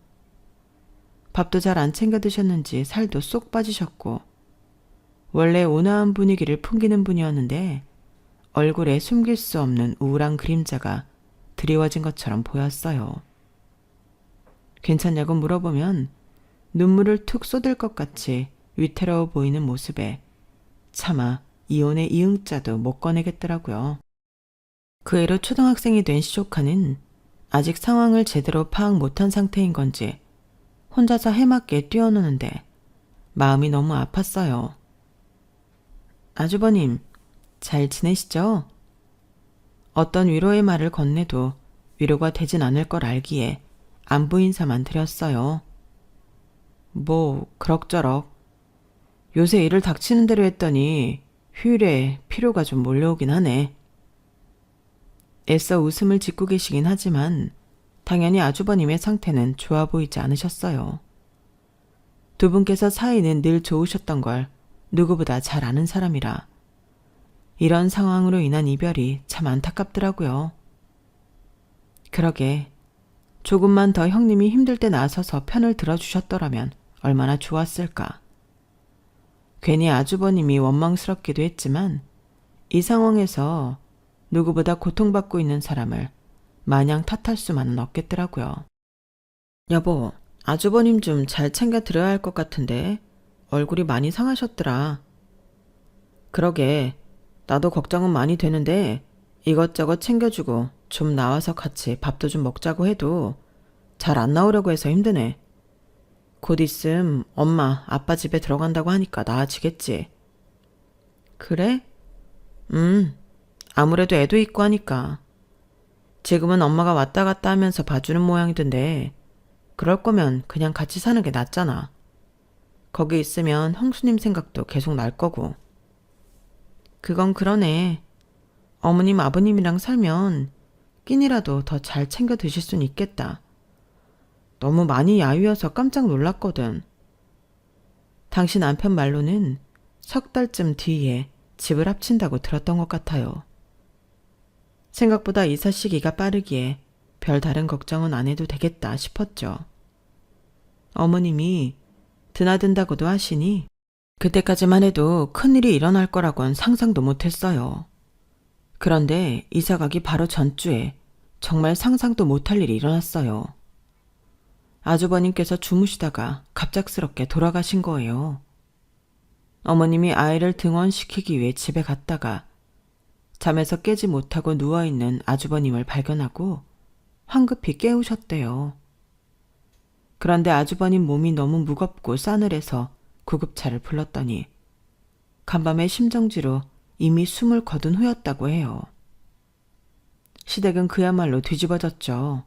밥도 잘 안 챙겨 드셨는지 살도 쏙 빠지셨고 원래 온화한 분위기를 풍기는 분이었는데 얼굴에 숨길 수 없는 우울한 그림자가 드리워진 것처럼 보였어요. 괜찮냐고 물어보면 눈물을 툭 쏟을 것 같이 위태로워 보이는 모습에 차마 이혼의 이응자도 못 꺼내겠더라고요. 그 애로 초등학생이 된 시조카는 아직 상황을 제대로 파악 못한 상태인 건지 혼자서 해맞게 뛰어노는데 마음이 너무 아팠어요. 아주버님, 잘 지내시죠? 어떤 위로의 말을 건네도 위로가 되진 않을 걸 알기에 안부 인사만 드렸어요. 뭐 그럭저럭. 요새 일을 닥치는 대로 했더니 휴일에 피로가 좀 몰려오긴 하네. 애써 웃음을 짓고 계시긴 하지만 당연히 아주버님의 상태는 좋아 보이지 않으셨어요. 두 분께서 사이는 늘 좋으셨던 걸 누구보다 잘 아는 사람이라 이런 상황으로 인한 이별이 참 안타깝더라고요. 그러게 조금만 더 형님이 힘들 때 나서서 편을 들어주셨더라면 얼마나 좋았을까. 괜히 아주버님이 원망스럽기도 했지만 이 상황에서 누구보다 고통받고 있는 사람을 마냥 탓할 수만은 없겠더라고요. 여보, 아주버님 좀 잘 챙겨 드려야 할 것 같은데 얼굴이 많이 상하셨더라. 그러게 나도 걱정은 많이 되는데 이것저것 챙겨주고 좀 나와서 같이 밥도 좀 먹자고 해도 잘 안 나오려고 해서 힘드네. 곧 있음 엄마, 아빠 집에 들어간다고 하니까 나아지겠지. 그래? 아무래도 애도 있고 하니까. 지금은 엄마가 왔다 갔다 하면서 봐주는 모양이던데 그럴 거면 그냥 같이 사는 게 낫잖아. 거기 있으면 형수님 생각도 계속 날 거고. 그건 그러네. 어머님 아버님이랑 살면 끼니라도 더 잘 챙겨 드실 순 있겠다. 너무 많이 야위어서 깜짝 놀랐거든. 당시 남편 말로는 석 달쯤 뒤에 집을 합친다고 들었던 것 같아요. 생각보다 이사 시기가 빠르기에 별다른 걱정은 안 해도 되겠다 싶었죠. 어머님이 드나든다고도 하시니 그때까지만 해도 큰일이 일어날 거라곤 상상도 못했어요. 그런데 이사 가기 바로 전주에 정말 상상도 못할 일이 일어났어요. 아주버님께서 주무시다가 갑작스럽게 돌아가신 거예요. 어머님이 아이를 등원시키기 위해 집에 갔다가 잠에서 깨지 못하고 누워있는 아주버님을 발견하고 황급히 깨우셨대요. 그런데 아주버님 몸이 너무 무겁고 싸늘해서 구급차를 불렀더니 간밤에 심정지로 이미 숨을 거둔 후였다고 해요. 시댁은 그야말로 뒤집어졌죠.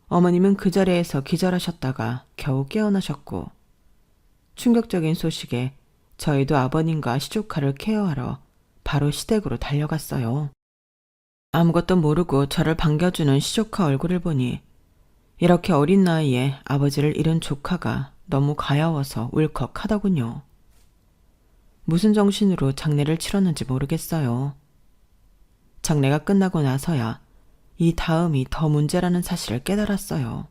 어머님은 그 자리에서 기절하셨다가 겨우 깨어나셨고 충격적인 소식에 저희도 아버님과 시조카를 케어하러 바로 시댁으로 달려갔어요. 아무것도 모르고 저를 반겨주는 시조카 얼굴을 보니 이렇게 어린 나이에 아버지를 잃은 조카가 너무 가여워서 울컥하더군요. 무슨 정신으로 장례를 치렀는지 모르겠어요. 장례가 끝나고 나서야 이 다음이 더 문제라는 사실을 깨달았어요.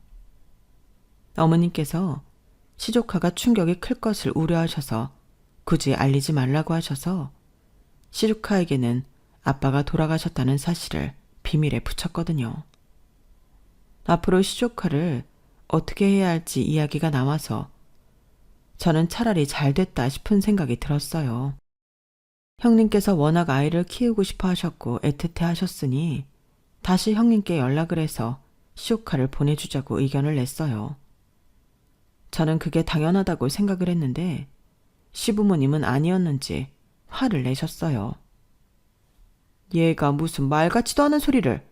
어머님께서 시조카가 충격이 클 것을 우려하셔서 굳이 알리지 말라고 하셔서 시조카에게는 아빠가 돌아가셨다는 사실을 비밀에 붙였거든요. 앞으로 시조카를 어떻게 해야 할지 이야기가 나와서 저는 차라리 잘 됐다 싶은 생각이 들었어요. 형님께서 워낙 아이를 키우고 싶어 하셨고 애틋해 하셨으니 다시 형님께 연락을 해서 시조카를 보내주자고 의견을 냈어요. 저는 그게 당연하다고 생각을 했는데 시부모님은 아니었는지 화를 내셨어요. 얘가 무슨 말 같지도 않은 소리를.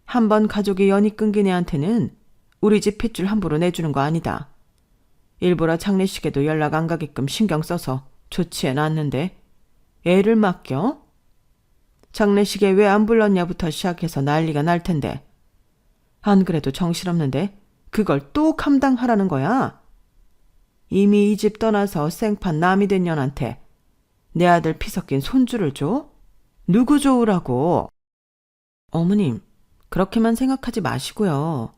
한번 가족의 연이 끊긴 애한테는 우리 집 핏줄 함부로 내주는 거 아니다. 일부러 장례식에도 연락 안 가게끔 신경 써서 조치해놨는데 애를 맡겨? 장례식에 왜 안 불렀냐부터 시작해서 난리가 날 텐데. 안 그래도 정신없는데 그걸 또 감당하라는 거야? 이미 이 집 떠나서 생판 남이 된 년한테 내 아들 피 섞인 손주를 줘? 누구 좋으라고? 어머님, 그렇게만 생각하지 마시고요.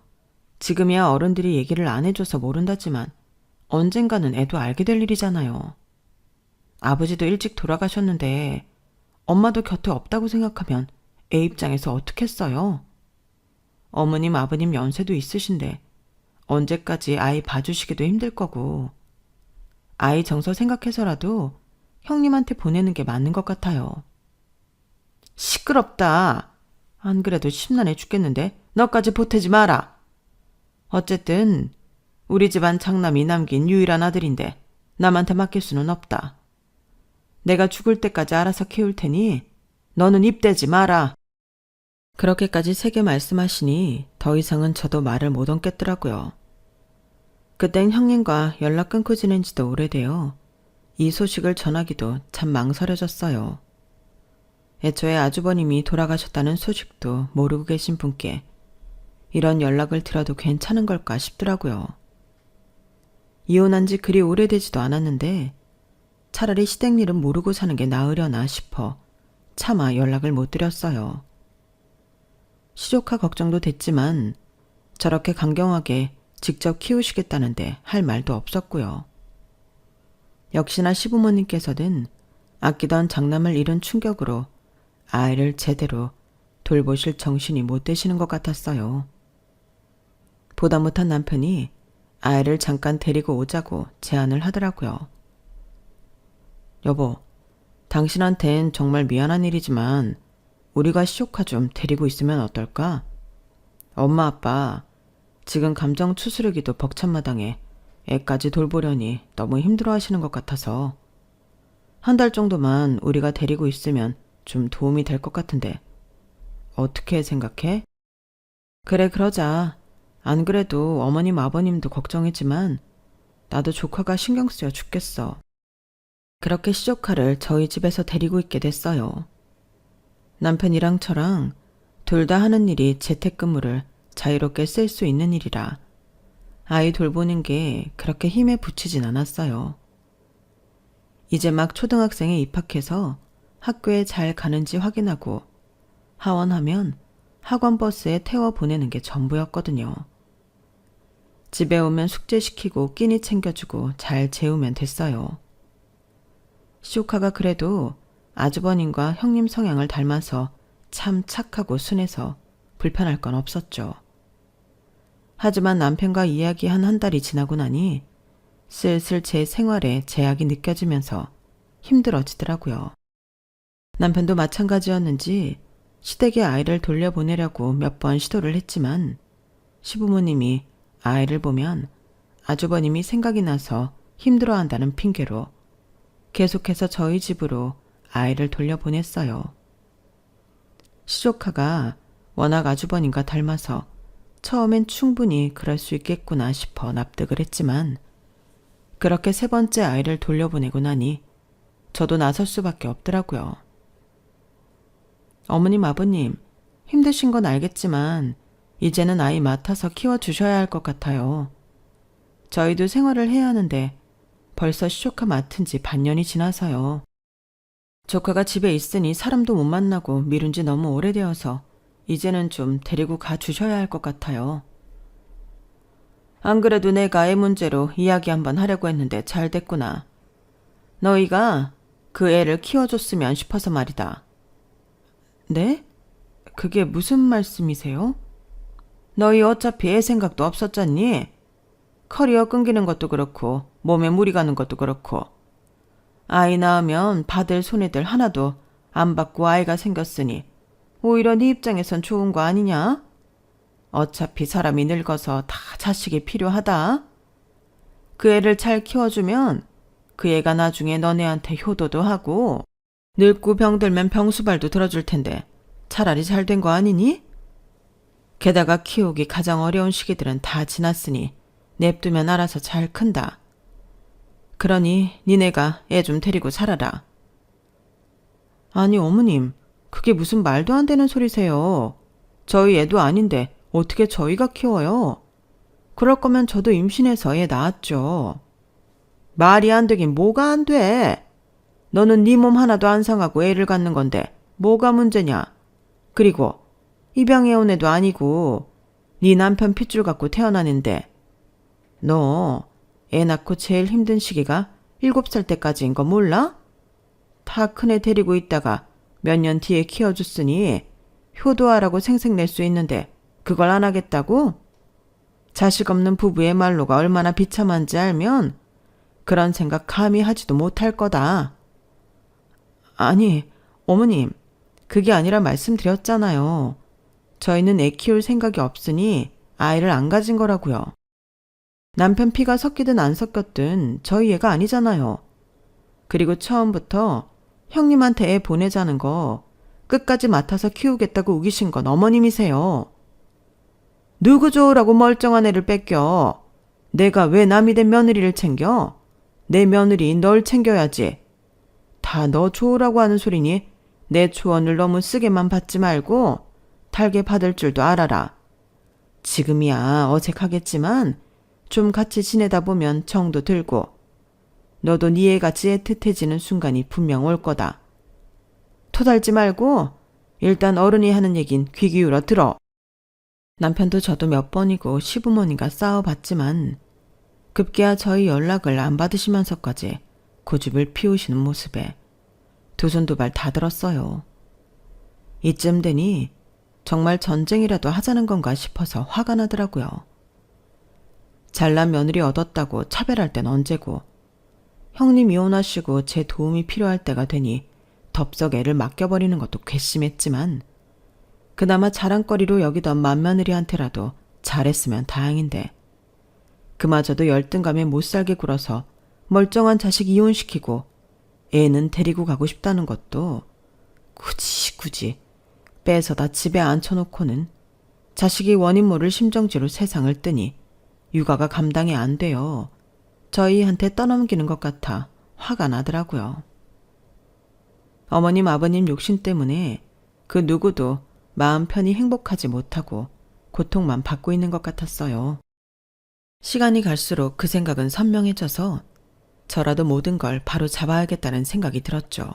지금이야 어른들이 얘기를 안 해줘서 모른다지만 언젠가는 애도 알게 될 일이잖아요. 아버지도 일찍 돌아가셨는데 엄마도 곁에 없다고 생각하면 애 입장에서 어떻겠어요? 어머님, 아버님 연세도 있으신데 언제까지 아이 봐주시기도 힘들 거고 아이 정서 생각해서라도 형님한테 보내는 게 맞는 것 같아요. 시끄럽다. 안 그래도 심란해 죽겠는데 너까지 보태지 마라. 어쨌든 우리 집안 장남이 남긴 유일한 아들인데 남한테 맡길 수는 없다. 내가 죽을 때까지 알아서 키울 테니 너는 입대지 마라. 그렇게까지 세게 말씀하시니 더 이상은 저도 말을 못 얹겠더라고요. 그땐 형님과 연락 끊고 지낸 지도 오래되어 이 소식을 전하기도 참 망설여졌어요. 애초에 아주버님이 돌아가셨다는 소식도 모르고 계신 분께 이런 연락을 드려도 괜찮은 걸까 싶더라고요. 이혼한 지 그리 오래되지도 않았는데 차라리 시댁 일은 모르고 사는 게 나으려나 싶어 차마 연락을 못 드렸어요. 시조카 걱정도 됐지만 저렇게 강경하게 직접 키우시겠다는데 할 말도 없었고요. 역시나 시부모님께서는 아끼던 장남을 잃은 충격으로 아이를 제대로 돌보실 정신이 못 되시는 것 같았어요. 보다 못한 남편이 아이를 잠깐 데리고 오자고 제안을 하더라고요. 여보, 당신한텐 정말 미안한 일이지만 우리가 시조카 좀 데리고 있으면 어떨까? 엄마 아빠 지금 감정 추스르기도 벅찬마당에 애까지 돌보려니 너무 힘들어하시는 것 같아서 한 달 정도만 우리가 데리고 있으면 좀 도움이 될 것 같은데 어떻게 생각해? 그래, 그러자. 안 그래도 어머님 아버님도 걱정했지만 나도 조카가 신경 쓰여 죽겠어. 그렇게 시조카를 저희 집에서 데리고 있게 됐어요. 남편이랑 저랑 둘 다 하는 일이 재택근무를 자유롭게 쓸 수 있는 일이라 아이 돌보는 게 그렇게 힘에 부치진 않았어요. 이제 막 초등학생에 입학해서 학교에 잘 가는지 확인하고 하원하면 학원 버스에 태워 보내는 게 전부였거든요. 집에 오면 숙제시키고 끼니 챙겨주고 잘 재우면 됐어요. 시조카가 그래도 아주버님과 형님 성향을 닮아서 참 착하고 순해서 불편할 건 없었죠. 하지만 남편과 이야기한 한 달이 지나고 나니 슬슬 제 생활에 제약이 느껴지면서 힘들어지더라고요. 남편도 마찬가지였는지 시댁에 아이를 돌려보내려고 몇 번 시도를 했지만 시부모님이 아이를 보면 아주버님이 생각이 나서 힘들어한다는 핑계로 계속해서 저희 집으로 아이를 돌려보냈어요. 시조카가 워낙 아주버님과 닮아서 처음엔 충분히 그럴 수 있겠구나 싶어 납득을 했지만 그렇게 세 번째 아이를 돌려보내고 나니 저도 나설 수밖에 없더라고요. 어머님, 아버님, 힘드신 건 알겠지만 이제는 아이 맡아서 키워주셔야 할 것 같아요. 저희도 생활을 해야 하는데 벌써 시조카 맡은 지 반년이 지나서요. 조카가 집에 있으니 사람도 못 만나고 미룬 지 너무 오래되어서 이제는 좀 데리고 가주셔야 할 것 같아요. 안 그래도 내가 애 문제로 이야기 한번 하려고 했는데 잘 됐구나. 너희가 그 애를 키워줬으면 싶어서 말이다. 네? 그게 무슨 말씀이세요? 너희 어차피 애 생각도 없었잖니? 커리어 끊기는 것도 그렇고 몸에 무리 가는 것도 그렇고 아이 낳으면 받을 손해들 하나도 안 받고 아이가 생겼으니 오히려 네 입장에선 좋은 거 아니냐? 어차피 사람이 늙어서 다 자식이 필요하다. 그 애를 잘 키워주면 그 애가 나중에 너네한테 효도도 하고 늙고 병들면 병수발도 들어줄 텐데 차라리 잘 된 거 아니니? 게다가 키우기 가장 어려운 시기들은 다 지났으니 냅두면 알아서 잘 큰다. 그러니 니네가 애 좀 데리고 살아라. 아니 어머님, 그게 무슨 말도 안 되는 소리세요. 저희 애도 아닌데 어떻게 저희가 키워요? 그럴 거면 저도 임신해서 애 낳았죠. 말이 안 되긴 뭐가 안 돼. 너는 네 몸 하나도 안 상하고 애를 갖는 건데 뭐가 문제냐. 그리고 입양해온 애도 아니고 네 남편 핏줄 갖고 태어나는데 너 애 낳고 제일 힘든 시기가 7살 때까지인 거 몰라? 다 큰 애 데리고 있다가 몇 년 뒤에 키워줬으니 효도하라고 생색낼 수 있는데 그걸 안 하겠다고? 자식 없는 부부의 말로가 얼마나 비참한지 알면 그런 생각 감히 하지도 못할 거다. 아니, 어머님, 그게 아니라 말씀드렸잖아요. 저희는 애 키울 생각이 없으니 아이를 안 가진 거라고요. 남편 피가 섞이든 안 섞였든 저희 애가 아니잖아요. 그리고 처음부터 형님한테 애 보내자는 거 끝까지 맡아서 키우겠다고 우기신 건 어머님이세요. 누구 좋으라고 멀쩡한 애를 뺏겨. 내가 왜 남이 된 며느리를 챙겨? 내 며느리인 널 챙겨야지. 다 너 좋으라고 하는 소리니 내 조언을 너무 쓰게만 받지 말고 달게 받을 줄도 알아라. 지금이야 어색하겠지만 좀 같이 지내다 보면 정도 들고 너도 네 애같이 애틋해지는 순간이 분명 올 거다. 토달지 말고 일단 어른이 하는 얘긴 귀 기울여 들어. 남편도 저도 몇 번이고 시부모님과 싸워봤지만 급기야 저희 연락을 안 받으시면서까지 고집을 피우시는 모습에 두 손 두 발 다 들었어요. 이쯤 되니 정말 전쟁이라도 하자는 건가 싶어서 화가 나더라고요. 잘난 며느리 얻었다고 차별할 땐 언제고 형님 이혼하시고 제 도움이 필요할 때가 되니 덥석 애를 맡겨버리는 것도 괘씸했지만 그나마 자랑거리로 여기던 맏며느리한테라도 잘했으면 다행인데 그마저도 열등감에 못살게 굴어서 멀쩡한 자식 이혼시키고 애는 데리고 가고 싶다는 것도 굳이 빼서다 집에 앉혀놓고는 자식이 원인 모를 심정지로 세상을 뜨니 육아가 감당이 안 돼요. 저희한테 떠넘기는 것 같아 화가 나더라고요. 어머님 아버님 욕심 때문에 그 누구도 마음 편히 행복하지 못하고 고통만 받고 있는 것 같았어요. 시간이 갈수록 그 생각은 선명해져서 저라도 모든 걸 바로 잡아야겠다는 생각이 들었죠.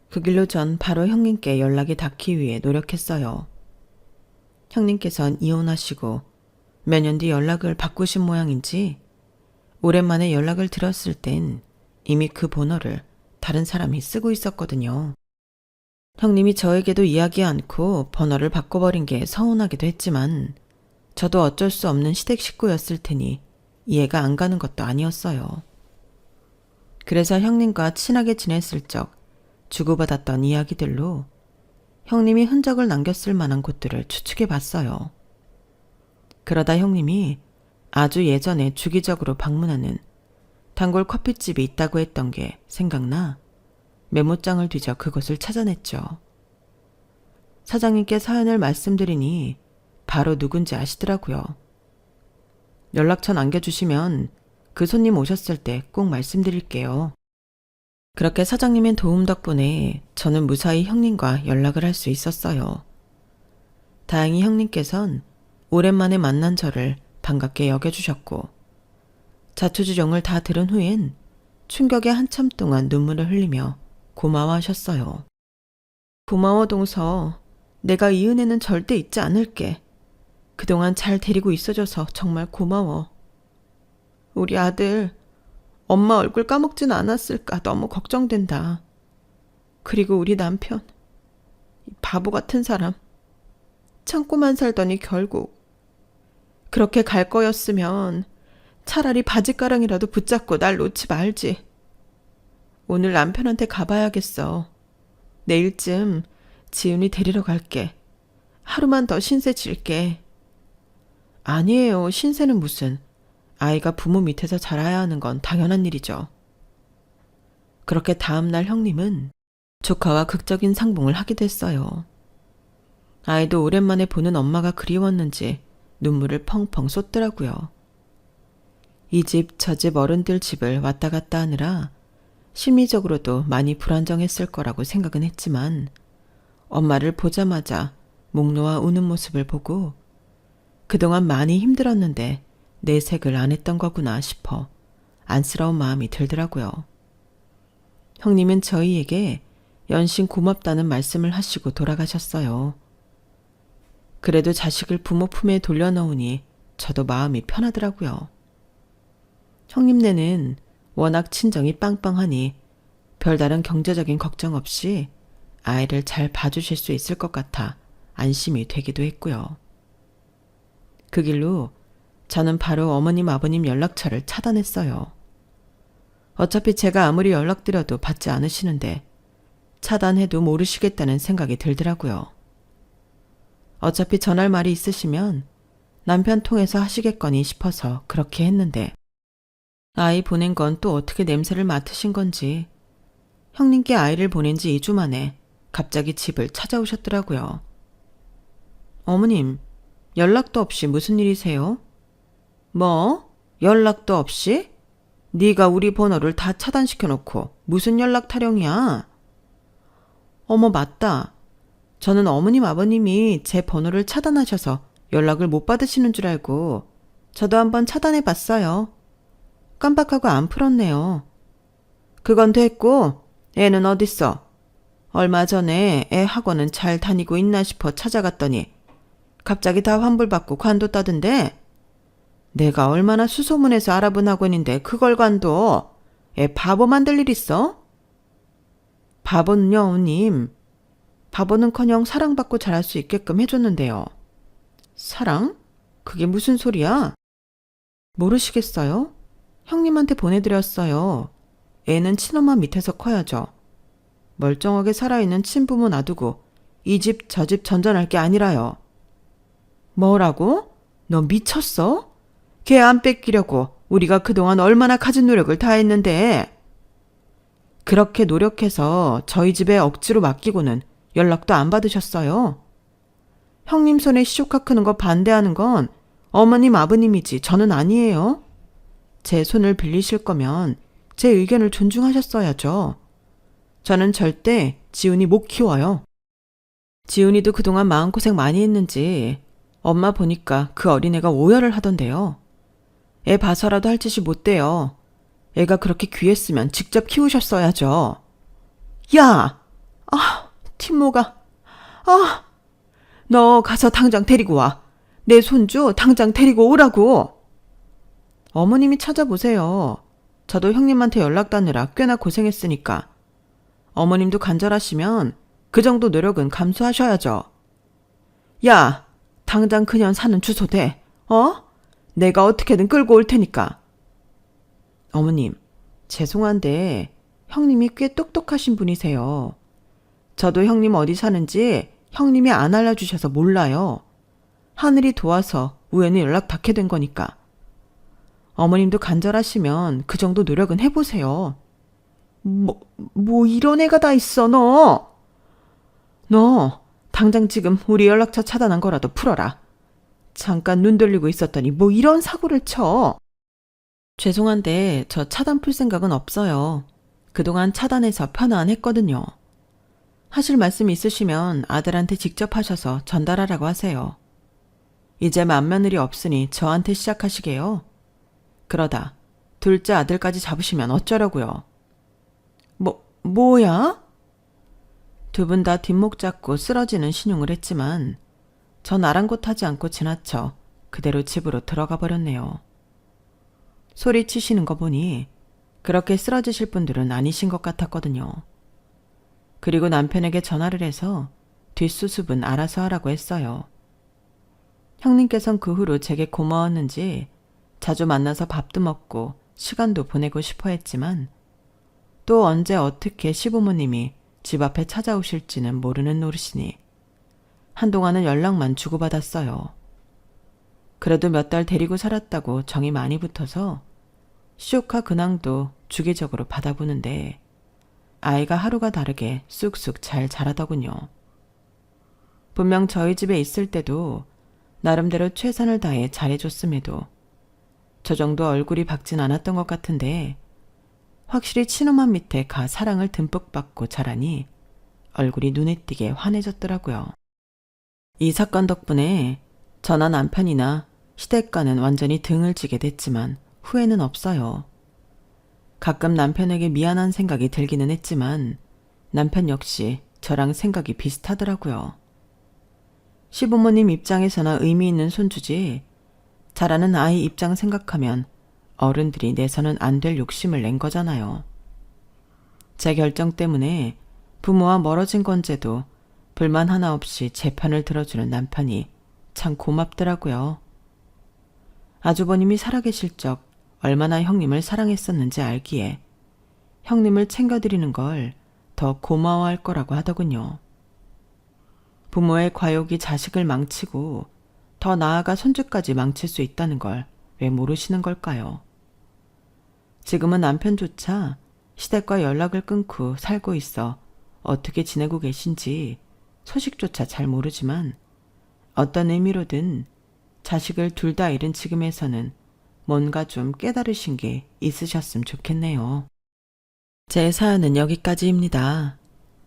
그 길로 전 바로 형님께 연락이 닿기 위해 노력했어요. 형님께선 이혼하시고 몇 년 뒤 연락을 바꾸신 모양인지 오랜만에 연락을 드렸을 땐 이미 그 번호를 다른 사람이 쓰고 있었거든요. 형님이 저에게도 이야기 않고 번호를 바꿔버린 게 서운하기도 했지만 저도 어쩔 수 없는 시댁 식구였을 테니 이해가 안 가는 것도 아니었어요. 그래서 형님과 친하게 지냈을 적 주고받았던 이야기들로 형님이 흔적을 남겼을 만한 곳들을 추측해 봤어요. 그러다 형님이 아주 예전에 주기적으로 방문하는 단골 커피집이 있다고 했던 게 생각나 메모장을 뒤져 그곳을 찾아냈죠. 사장님께 사연을 말씀드리니 바로 누군지 아시더라고요. 연락처 남겨주시면 그 손님 오셨을 때 꼭 말씀드릴게요. 그렇게 사장님의 도움 덕분에 저는 무사히 형님과 연락을 할 수 있었어요. 다행히 형님께선 오랜만에 만난 저를 반갑게 여겨주셨고 자초지종을 다 들은 후엔 충격에 한참 동안 눈물을 흘리며 고마워하셨어요. 고마워 동서. 내가 이 은혜는 절대 잊지 않을게. 그동안 잘 데리고 있어줘서 정말 고마워. 우리 아들 엄마 얼굴 까먹진 않았을까 너무 걱정된다. 그리고 우리 남편 이 바보 같은 사람 참고만 살더니 결국 그렇게 갈 거였으면 차라리 바지가랑이라도 붙잡고 날 놓지 말지. 오늘 남편한테 가봐야겠어. 내일쯤 지훈이 데리러 갈게. 하루만 더 신세 질게. 아니에요. 신세는 무슨. 아이가 부모 밑에서 자라야 하는 건 당연한 일이죠. 그렇게 다음날 형님은 조카와 극적인 상봉을 하게 됐어요. 아이도 오랜만에 보는 엄마가 그리웠는지 눈물을 펑펑 쏟더라고요. 이 집, 저 집 어른들 집을 왔다 갔다 하느라 심리적으로도 많이 불안정했을 거라고 생각은 했지만 엄마를 보자마자 목 놓아 우는 모습을 보고 그동안 많이 힘들었는데 내색을 안 했던 거구나 싶어 안쓰러운 마음이 들더라고요. 형님은 저희에게 연신 고맙다는 말씀을 하시고 돌아가셨어요. 그래도 자식을 부모 품에 돌려놓으니 저도 마음이 편하더라고요. 형님네는 워낙 친정이 빵빵하니 별다른 경제적인 걱정 없이 아이를 잘 봐주실 수 있을 것 같아 안심이 되기도 했고요. 그 길로 저는 바로 어머님 아버님 연락처를 차단했어요. 어차피 제가 아무리 연락드려도 받지 않으시는데 차단해도 모르시겠다는 생각이 들더라고요. 어차피 전할 말이 있으시면 남편 통해서 하시겠거니 싶어서 그렇게 했는데 아이 보낸 건 또 어떻게 냄새를 맡으신 건지 형님께 아이를 보낸 지 2주 만에 갑자기 집을 찾아오셨더라고요. 어머님, 연락도 없이 무슨 일이세요? 뭐? 연락도 없이? 네가 우리 번호를 다 차단시켜놓고 무슨 연락 타령이야? 어머, 맞다. 저는 어머님 아버님이 제 번호를 차단하셔서 연락을 못 받으시는 줄 알고 저도 한번 차단해봤어요. 깜빡하고 안 풀었네요. 그건 됐고 애는 어딨어? 얼마 전에 애 학원은 잘 다니고 있나 싶어 찾아갔더니 갑자기 다 환불받고 관뒀다던데? 내가 얼마나 수소문해서 알아본 학원인데 그걸 관둬? 애 바보 만들 일 있어? 바보는요, 어머님. 바보는커녕 사랑받고 자랄 수 있게끔 해줬는데요. 사랑? 그게 무슨 소리야? 모르시겠어요? 형님한테 보내드렸어요. 애는 친엄마 밑에서 커야죠. 멀쩡하게 살아있는 친부모 놔두고 이 집 저 집 전전할 게 아니라요. 뭐라고? 너 미쳤어? 걔 안 뺏기려고 우리가 그동안 얼마나 가진 노력을 다했는데. 그렇게 노력해서 저희 집에 억지로 맡기고는 연락도 안 받으셨어요. 형님 손에 시조카 크는 거 반대하는 건 어머님 아버님이지 저는 아니에요. 제 손을 빌리실 거면 제 의견을 존중하셨어야죠. 저는 절대 지훈이 못 키워요. 지훈이도 그동안 마음고생 많이 했는지 엄마 보니까 그 어린애가 오열을 하던데요. 애 봐서라도 할 짓이 못 돼요. 애가 그렇게 귀했으면 직접 키우셨어야죠. 야! 팀모가. 너 가서 당장 데리고 와. 내 손주 당장 데리고 오라고. 어머님이 찾아보세요. 저도 형님한테 연락 따느라 꽤나 고생했으니까. 어머님도 간절하시면 그 정도 노력은 감수하셔야죠. 야, 당장 그년 사는 주소 대. 내가 어떻게든 끌고 올 테니까. 어머님, 죄송한데 형님이 꽤 똑똑하신 분이세요. 저도 형님 어디 사는지 형님이 안 알려주셔서 몰라요. 하늘이 도와서 우연히 연락 닿게 된 거니까. 어머님도 간절하시면 그 정도 노력은 해보세요. 뭐 이런 애가 다 있어, 너. 너 당장 지금 우리 연락처 차단한 거라도 풀어라. 잠깐 눈 돌리고 있었더니 뭐 이런 사고를 쳐. 죄송한데 저 차단 풀 생각은 없어요. 그동안 차단해서 편안했거든요. 하실 말씀 있으시면 아들한테 직접 하셔서 전달하라고 하세요. 이제 맏며느리 없으니 저한테 시작하시게요. 그러다 둘째 아들까지 잡으시면 어쩌려고요. 뭐야? 두 분 다 뒷목 잡고 쓰러지는 신용을 했지만 전 아랑곳하지 않고 지나쳐 그대로 집으로 들어가 버렸네요. 소리치시는 거 보니 그렇게 쓰러지실 분들은 아니신 것 같았거든요. 그리고 남편에게 전화를 해서 뒷수습은 알아서 하라고 했어요. 형님께선 그 후로 제게 고마웠는지 자주 만나서 밥도 먹고 시간도 보내고 싶어 했지만 또 언제 어떻게 시부모님이 집 앞에 찾아오실지는 모르는 노릇이니 한동안은 연락만 주고받았어요. 그래도 몇 달 데리고 살았다고 정이 많이 붙어서 시조카 근황도 주기적으로 받아보는데 아이가 하루가 다르게 쑥쑥 잘 자라더군요. 분명 저희 집에 있을 때도 나름대로 최선을 다해 잘해줬음에도 저 정도 얼굴이 밝진 않았던 것 같은데 확실히 친엄마 밑에 가 사랑을 듬뿍 받고 자라니 얼굴이 눈에 띄게 환해졌더라고요. 이 사건 덕분에 저나 남편이나 시댁과는 완전히 등을 지게 됐지만 후회는 없어요. 가끔 남편에게 미안한 생각이 들기는 했지만 남편 역시 저랑 생각이 비슷하더라고요. 시부모님 입장에서나 의미 있는 손주지 자라는 아이 입장 생각하면 어른들이 내서는 안 될 욕심을 낸 거잖아요. 제 결정 때문에 부모와 멀어진 건제도 불만 하나 없이 제 편을 들어주는 남편이 참 고맙더라고요. 아주버님이 살아계실 적 얼마나 형님을 사랑했었는지 알기에 형님을 챙겨드리는 걸 더 고마워할 거라고 하더군요. 부모의 과욕이 자식을 망치고 더 나아가 손주까지 망칠 수 있다는 걸 왜 모르시는 걸까요? 지금은 남편조차 시댁과 연락을 끊고 살고 있어 어떻게 지내고 계신지 소식조차 잘 모르지만 어떤 의미로든 자식을 둘 다 잃은 지금에서는 뭔가 좀 깨달으신 게 있으셨으면 좋겠네요. 제 사연은 여기까지입니다.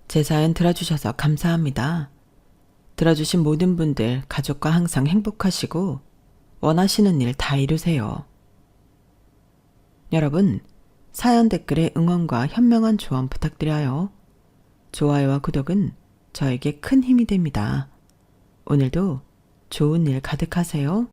제 사연 들어주셔서 감사합니다. 들어주신 모든 분들 가족과 항상 행복하시고 원하시는 일 다 이루세요. 여러분, 사연 댓글에 응원과 현명한 조언 부탁드려요. 좋아요와 구독은 저에게 큰 힘이 됩니다. 오늘도 좋은 일 가득하세요.